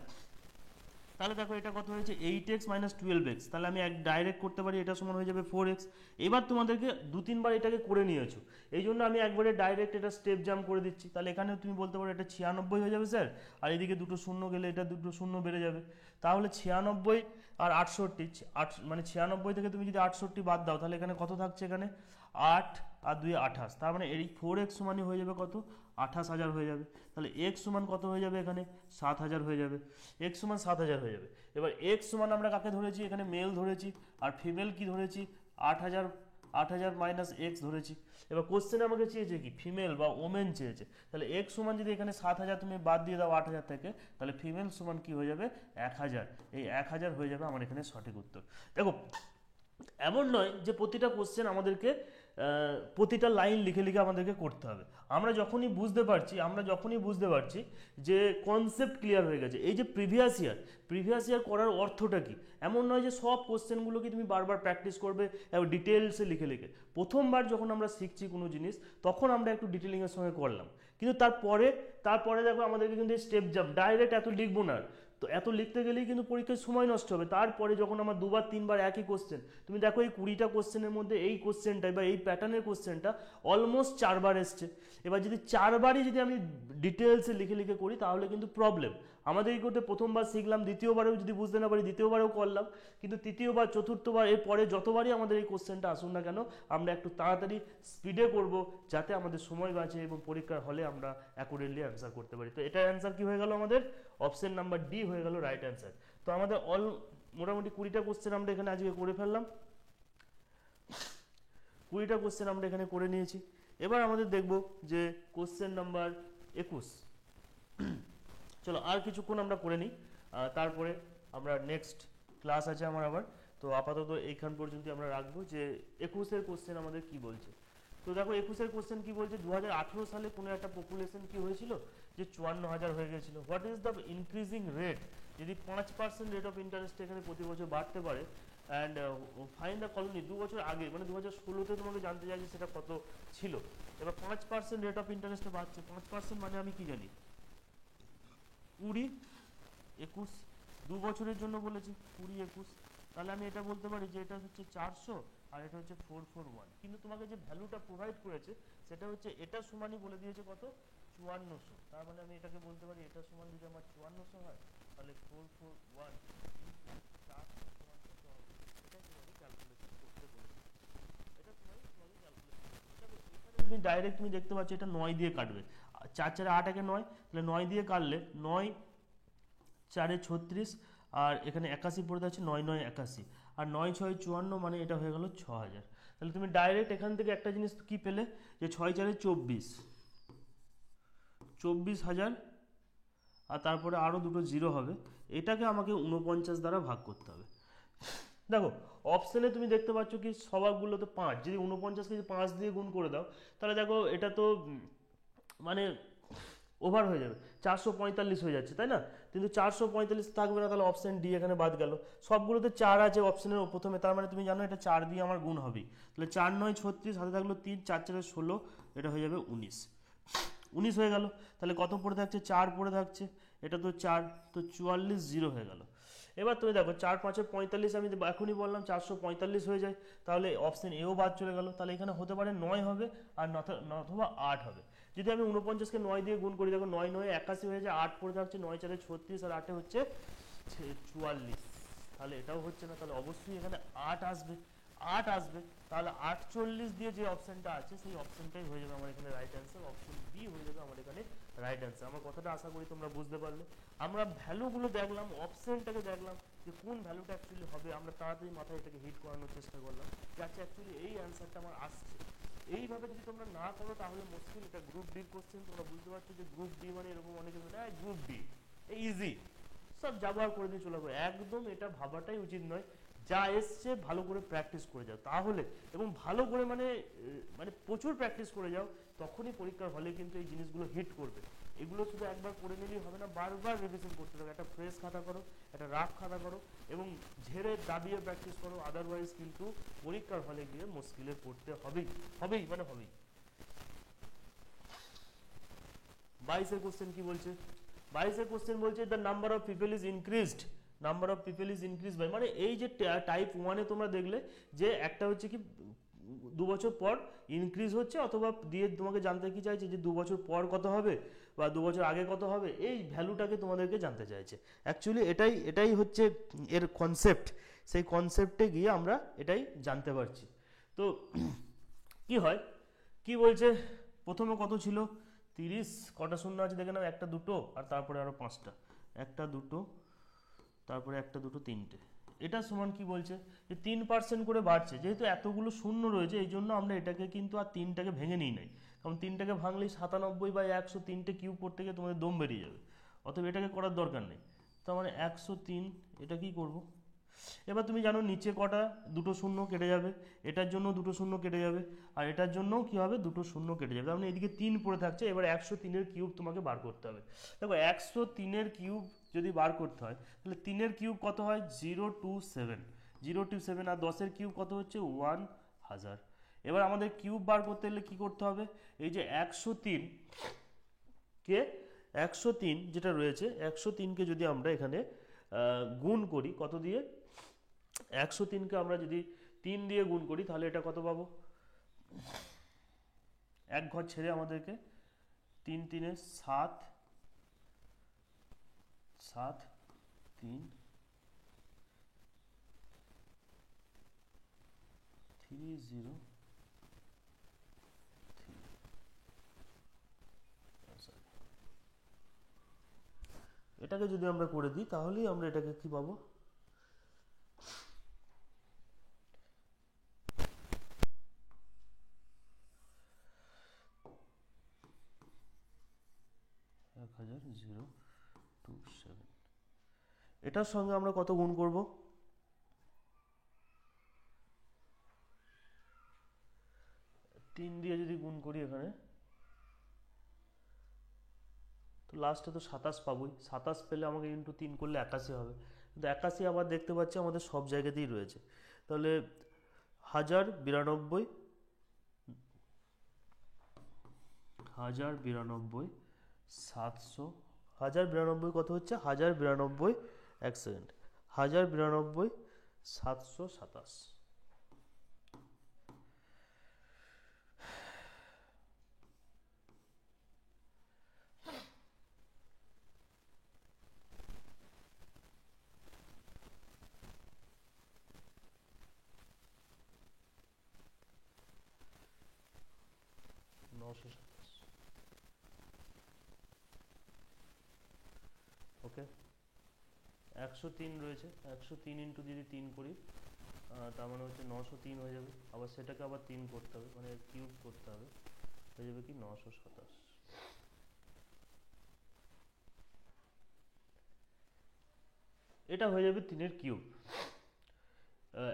তাহলে দেখো এটা কত হয়েছে 8x মাইনাস 12x, তাহলে আমি এক ডাইরেক্ট করতে পারি, এটা সমান হয়ে যাবে 4x। এবার তোমাদেরকে 2-3 বার এটাকে করে নিয়েছো, এই জন্য আমি একবারে ডাইরেক্ট এটা স্টেপ জাম্প করে দিচ্ছি। তাহলে এখানে তুমি বলতে পারো এটা 96 হয়ে যাবে স্যার, আর এদিকে দুটো শূন্য গেলে এটা দুটো শূন্য বেড়ে যাবে। তাহলে 96 আর 68, মানে 96 থেকে তুমি যদি 68 বাদ দাও তাহলে এখানে কত থাকছে, এখানে 8 আর 2 28, তার মানে এই 4x সমানই হয়ে যাবে কত 28000 হয়ে যাবে। তাহলে x সমান কত হয়ে যাবে এখানে 7000 হয়ে যাবে, x সমান 7000 হয়ে যাবে। এবার x সমান আমরা কাকে ধরেছি, এখানে মেল ধরেছি, আর ফিমেল কি ধরেছি 8000 মাইনাস এক্স ধরেছি। এবার কোশ্চেনে আমাকে চেয়েছে কি ফিমেল বা ওমেন চেয়েছে, তাহলে x সমান যদি এখানে 7000 তুমি বাদ দিয়ে দাও 8000 থেকে, তাহলে ফিমেল সমান কি হয়ে যাবে 1000। এই 1000 হয়ে যাবে আমার এখানে সঠিক উত্তর। দেখো এমন নয় যে প্রতিটা কোশ্চেন আমাদেরকে প্রতিটা লাইন লিখে লিখে আমাদেরকে করতে হবে। আমরা যখনই বুঝতে পারছি যে কনসেপ্ট ক্লিয়ার হয়ে গেছে, এই যে প্রিভিয়াস ইয়ার করার অর্থটা কি, এমন নয় যে সব কোশ্চেনগুলোকে তুমি বারবার প্র্যাকটিস করবে এবং ডিটেলসে লিখে লিখে। প্রথমবার যখন আমরা শিখছি কোনো জিনিস তখন আমরা একটু ডিটেলিংয়ের সঙ্গে করলাম, কিন্তু তারপরে দেখো আমাদেরকে কিন্তু স্টেপ জাম্প ডাইরেক্ট এত লিখবো না। তো এত লিখতে গেলেই কিন্তু পরীক্ষায় সময় নষ্ট হবে। তারপরে যখন আমার 2-3 বার একই কোশ্চেন, তুমি দেখো এই 20টা কোশ্চেনের মধ্যে এই কোশ্চেনটা বা এই প্যাটার্নের কোশ্চেনটা অলমোস্ট 4 বার এসছে। এবার যদি 4বারই যদি আমি ডিটেলসে লিখে লিখে করি তাহলে কিন্তু প্রবলেম। আমাদের এই করতে প্রথমবার শিখলাম, দ্বিতীয়বারেও যদি বুঝতে না পারি দ্বিতীয়বারেও করলাম, কিন্তু তৃতীয়বার চতুর্থবার এরপরে যতবারই আমাদের এই কোশ্চেনটা আসুন না কেন আমরা একটু তাড়াতাড়ি স্পিডে করব, যাতে আমাদের সময় বাঁচে এবং পরীক্ষার হলে আমরা অ্যাকুরেটলি অ্যান্সার করতে পারি। তো এটার অ্যান্সার কি হয়ে গেল, আমাদের অপশন নাম্বার ডি হয়ে গেল রাইট অ্যান্সার। তো আমাদের মোটামুটি 20টা কোশ্চেন আমরা এখানে আজকে করে ফেললাম, 20টা কোশ্চেন আমরা এখানে করে নিয়েছি। এবার আমাদের দেখব যে কোশ্চেন নাম্বার 21। চলো আর কিছুক্ষণ আমরা করে নিই, তারপরে আমরা নেক্সট ক্লাস আছে আমার আবার। তো আপাতত এইখান পর্যন্ত আমরা রাখবো যে 21-এর কোশ্চেন আমাদের কি বলছে। তো দেখো 21-এর কোশ্চেন কি বলছে, 2018 সালে কোনো একটা পপুলেশন কি হয়েছিল যে 54,000 হয়ে গেছিল। What is the increasing rate যদি 5% রেট অফ ইন্টারেস্ট এখানে প্রতি বছর বাড়তে পারে, অ্যান্ড ফাইন দ্য কলোনি 2 বছর আগে মানে 2016-তে তোমাকে জানতে চাইছে সেটা কত ছিল। এবার 5% রেট অফ ইন্টারেস্টে বাড়ছে, 5% মানে আমি কি জানি 20, 21, 2 বছরের জন্য বলেছি 20, 21, তাহলে আমি এটা বলতে পারি যে এটা হচ্ছে 400 আর এটা হচ্ছে 441, কিন্তু তোমাকে যে ভ্যালুটা প্রোভাইড করেছে সেটা হচ্ছে এটা সমানই বলে দিয়েছে কত 5400, তার মানে আমি এটাকে বলতে পারি এটা সমান যদি আমার 5400 হয় তাহলে 441 400 সমান কত হবে, এটাই তোমাকে ক্যালকুলেশন করতে বলেছে, এটা তোমাকে ক্যালকুলেশন করতে হবে। এখানে তুমি ডাইরেক্ট তুমি দেখতে পাচ্ছ এটা 9 দিয়ে কাটবে, 4 4 8 একে 9, তাহলে 9 দিয়ে কাটলে 9 4 36 আর এখানে 81 পড়ে যাচ্ছে, 9 9 81 আর 9 6 54, মানে এটা হয়ে গেল 6000। তাহলে তুমি ডাইরেক্ট এখান থেকে একটা জিনিস কি পেলে যে 6 4 24,000 আর তারপরে আরও দুটো জিরো হবে, এটাকে আমাকে 49 দ্বারা ভাগ করতে হবে। দেখো অপশানে তুমি দেখতে পাচ্ছ কি সবারগুলোতে 5, যদি 49কে 5 দিয়ে গুণ করে দাও তাহলে দেখো এটা তো মানে ওভার হয়ে যাবে, 445 হয়ে যাচ্ছে তাই না, কিন্তু 445 থাকবে না, তাহলে অপশন ডি এখানে বাদ গেল। সবগুলোতে 4 আছে অপশনের প্রথমে, তার মানে তুমি জানো এটা 4 দিয়ে আমার গুণ হবেই, তাহলে 4 9 36, হাতে থাকলো 3, 4 4 16, এটা হয়ে যাবে 19 হয়ে গেল। তাহলে কত পড়ে থাকছে 4 পড়ে থাকছে, এটা তো 4, তো 44 জিরো হয়ে গেল। এবার তুমি দেখো 4 5 45, আমি এখনই বললাম 445 হয়ে যায়, তাহলে অপশন এও বাদ চলে গেল, তাহলে এখানে হতে পারে 9 হবে আর নথবা 8 হবে। যদি আমি 49কে 9 দিয়ে গুণ করি দেখো 9 9 81 হয়ে যায়, 8 পড়ে থাকছে, 9 4 36 আর 8 হচ্ছে 44, তাহলে এটাও হচ্ছে না, তাহলে অবশ্যই এখানে 8 আসবে, 8 আসবে, তাহলে 48 দিয়ে যে অপশনটা আছে সেই অপশনটাই হয়ে যাবে আমার এখানে রাইট অ্যান্সার, অপশন বি হয়ে যাবে আমার এখানে রাইট অ্যান্সার। আমার কথাটা আশা করি তোমরা বুঝতে পারলে। আমরা ভ্যালুগুলো দেখলাম, অপশনটাকে দেখলাম যে কোন ভ্যালুটা অ্যাকচুয়ালি হবে, আমরা তাড়াতাড়ি মাথায় এটাকে হিট করানোর চেষ্টা করলাম যাচ্ছে অ্যাকচুয়ালি এই অ্যান্সারটা আমার আসছে। এইভাবে যদি তোমরা না করো তাহলে মুশকিল, এটা গ্রুপ ডির কোশ্চেন, তোমরা বুঝতে পারছো যে গ্রুপ ডি মানে এরকম অনেকে গ্রুপ ডি ইজি সব ব্যবহার করে দিয়ে চলে যাবো, একদম এটা ভাবাটাই উচিত নয়। যা এসছে ভালো করে প্র্যাকটিস করে যাও তাহলে, এবং ভালো করে মানে মানে প্রচুর প্র্যাকটিস করে যাও, তখনই পরীক্ষার হলে কিন্তু এই জিনিসগুলো হিট করবে। এগুলো শুধু একবার করে নিলেই হবে না, বারবার রিভিশন করতে হবে, একটা ফ্রেশ খাতা করো, একটা রাফ খাতা করো এবং ঝেড়ে দাবিয়ে প্র্যাকটিস করো, আদারওয়াইজ কিন্তু পরীক্ষার হলে গিয়ে মুশকিলে পড়তে হবেই হবেই মানে হবেই। 22 কোশ্চেন কি বলছে, 22 কোশ্চেন বলছে the number of people is increased, number of people is increase by, মানে এই যে টাইপ 1-এ তোমরা দেখলে যে একটা হচ্ছে কি 2 বছর পর ইনক্রিজ হচ্ছে, অথবা দিয়ে তোমাকে জানতে কি চাইছে যে 2 বছর পর কত হবে বা 2 বছর আগে কত হবে, এই ভ্যালুটাকে তোমাদেরকে জানতে চাইছে। অ্যাকচুয়ালি এটাই হচ্ছে এর কনসেপ্ট, সেই কনসেপ্টে গিয়ে আমরা এটাই জানতে পারছি। তো কি হয় কি বলছে, প্রথমে কত ছিল 30, কটা শূন্য আছে দেখে নাও, একটা দুটো আর তারপরে আরো 5টা, একটা দুটো তারপরে একটা দুটো তিনটে, এটা সমান কি বলছে যে 3% করে বাড়ছে, যেহেতু এতগুলো শূন্য রয়েছে এই জন্য আমরা এটাকে কিন্তু আর 3টাকে ভেঙে নিই নাই, কারণ 3টাকে ভাঙলেই 97/100, 3টে কিউব করতে গিয়ে তোমাদের দম বেরিয়ে যাবে, অতএব এটাকে করার দরকার নেই। তার মানে 103, এটা কি করব, এবার তুমি জানো নিচে কটা দুটো শূন্য কেটে যাবে, এটার জন্য দুটো শূন্য কেটে যাবে আর এটার জন্যও কি হবে দুটো শূন্য কেটে যাবে, মানে এদিকে 3 পড়ে থাকছে। এবার 103-এর কিউব তোমাকে বার করতে হবে। দেখো 103-এর কিউব যদি বার করতে হয় তাহলে 3-এর কিউব কত হয় 027, 027 আর 10-এর কিউব কত হচ্ছে 1000। এবার আমাদের কিউব বার করতে হলে কি করতে হবে, এই যে 103 কে 103 যেটা রয়েছে 103কে যদি আমরা এখানে গুণ করি কত দিয়ে, 103কে আমরা যদি 3 দিয়ে গুণ করি তাহলে এটা কত পাবো, এক ঘর ছেড়ে আমাদেরকে 3 3 7 7 3 3 0 এটাকে যদি আমরা করে দিই তাহলেই আমরা এটাকে কি পাবো, এটার সঙ্গে আমরা কত গুণ করব, 3 দিয়ে যদি গুণ করি এখানে তো তো লাস্টে তো 27 পাবোই, 27 পেলে আমাকে ইন্টু 3 করলে 81 হবে, কিন্তু 81 আবার দেখতে পাচ্ছি আমাদের সব জায়গাতেই রয়েছে। তাহলে 1092, 1092, 700, 1092 কত হচ্ছে, 1092, এক সেকেন্ড, 1092, 727। ওকে, 103 রয়েছে, 103 ইন্টু যদি 3 করি, তার মানে হচ্ছে 903 হয়ে যাবে। আবার সেটাকে আবার 3 করতে হবে, মানে কিউব করতে হবে, হয়ে যাবে কি 927। এটা হয়ে যাবে 3-এর কিউব,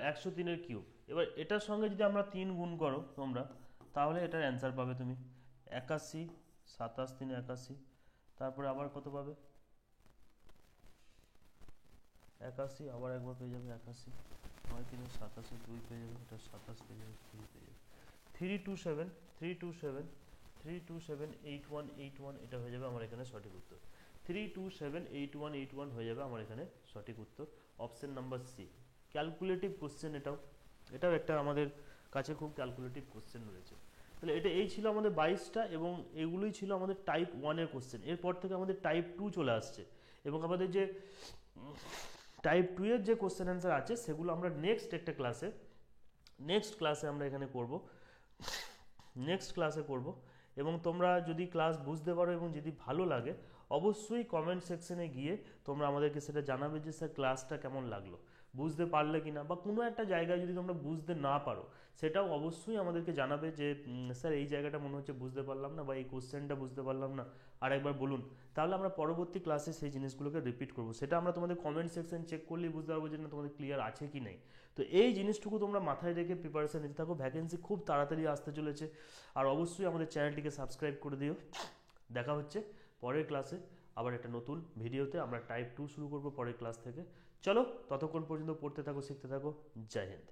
103-এর কিউব। এবার এটার সঙ্গে যদি আমরা 3 গুণ করো তোমরা, তাহলে এটার অ্যান্সার পাবে তুমি 81, 27 3 81, তারপরে আবার কত পাবে 81, আবার একবার পেয়ে যাবে 81, 9 3 87, 2 পেয়ে যাবে, এটা 27 পেয়ে যাবে, 3 পেয়ে যাবে, 327, 327, 3278181, এটা হয়ে যাবে আমার এখানে সঠিক উত্তর। 3278181 হয়ে যাবে আমার এখানে সঠিক উত্তর, option number C. Calculative question, এটাও একটা আমাদের কাছে খুব ক্যালকুলেটিভ কোশ্চেন রয়েছে। তাহলে এই ছিল আমাদের 22টা, এবং এগুলোই ছিল আমাদের টাইপ 1-এর কোশ্চেন। এরপর থেকে আমাদের টাইপ 2 চলে আসছে, এবং আমাদের যে টাইপ 2-এর যে কোশ্চেন অ্যান্সার আছে সেগুলো আমরা নেক্সট ক্লাসে আমরা এখানে করব, এবং তোমরা যদি ক্লাস বুঝতে পারো এবং যদি ভালো লাগে, অবশ্যই কমেন্ট সেকশনে গিয়ে তোমরা আমাদেরকে সেটা জানাবে যে স্যার ক্লাসটা কেমন লাগলো, বুঝতে পারলে কিনা, বা কোনো একটা জায়গায় যদি তোমরা বুঝতে না পারো সেটাও অবশ্যই আমাদেরকে জানাবে যে স্যার এই জায়গাটা মনে হচ্ছে বুঝতে পারলাম না, বা এই কোশ্চেনটা বুঝতে পারলাম না, আরেকবার বলুন। তাহলে আমরা পরবর্তী ক্লাসে সেই জিনিসগুলোকে রিপিট করবো, সেটা আমরা তোমাদের কমেন্ট সেকশন চেক করলেই বুঝতে পারবো যে না তোমাদের ক্লিয়ার আছে কি নেই। তো এই জিনিসটুকু তোমরা মাথায় রেখে প্রিপারেশন নিতে থাকো, ভ্যাকেন্সি খুব তাড়াতাড়ি আসতে চলেছে। আর অবশ্যই আমাদের চ্যানেলটিকে সাবস্ক্রাইব করে দিও। দেখা হচ্ছে পরের ক্লাসে আবার একটা নতুন ভিডিওতে। আমরা টাইপ 2 শুরু করবো পরের ক্লাস থেকে। চলো, ততক্ষণ পর্যন্ত পড়তে থাকো, শিখতে থাকো। জয় হিন্দ।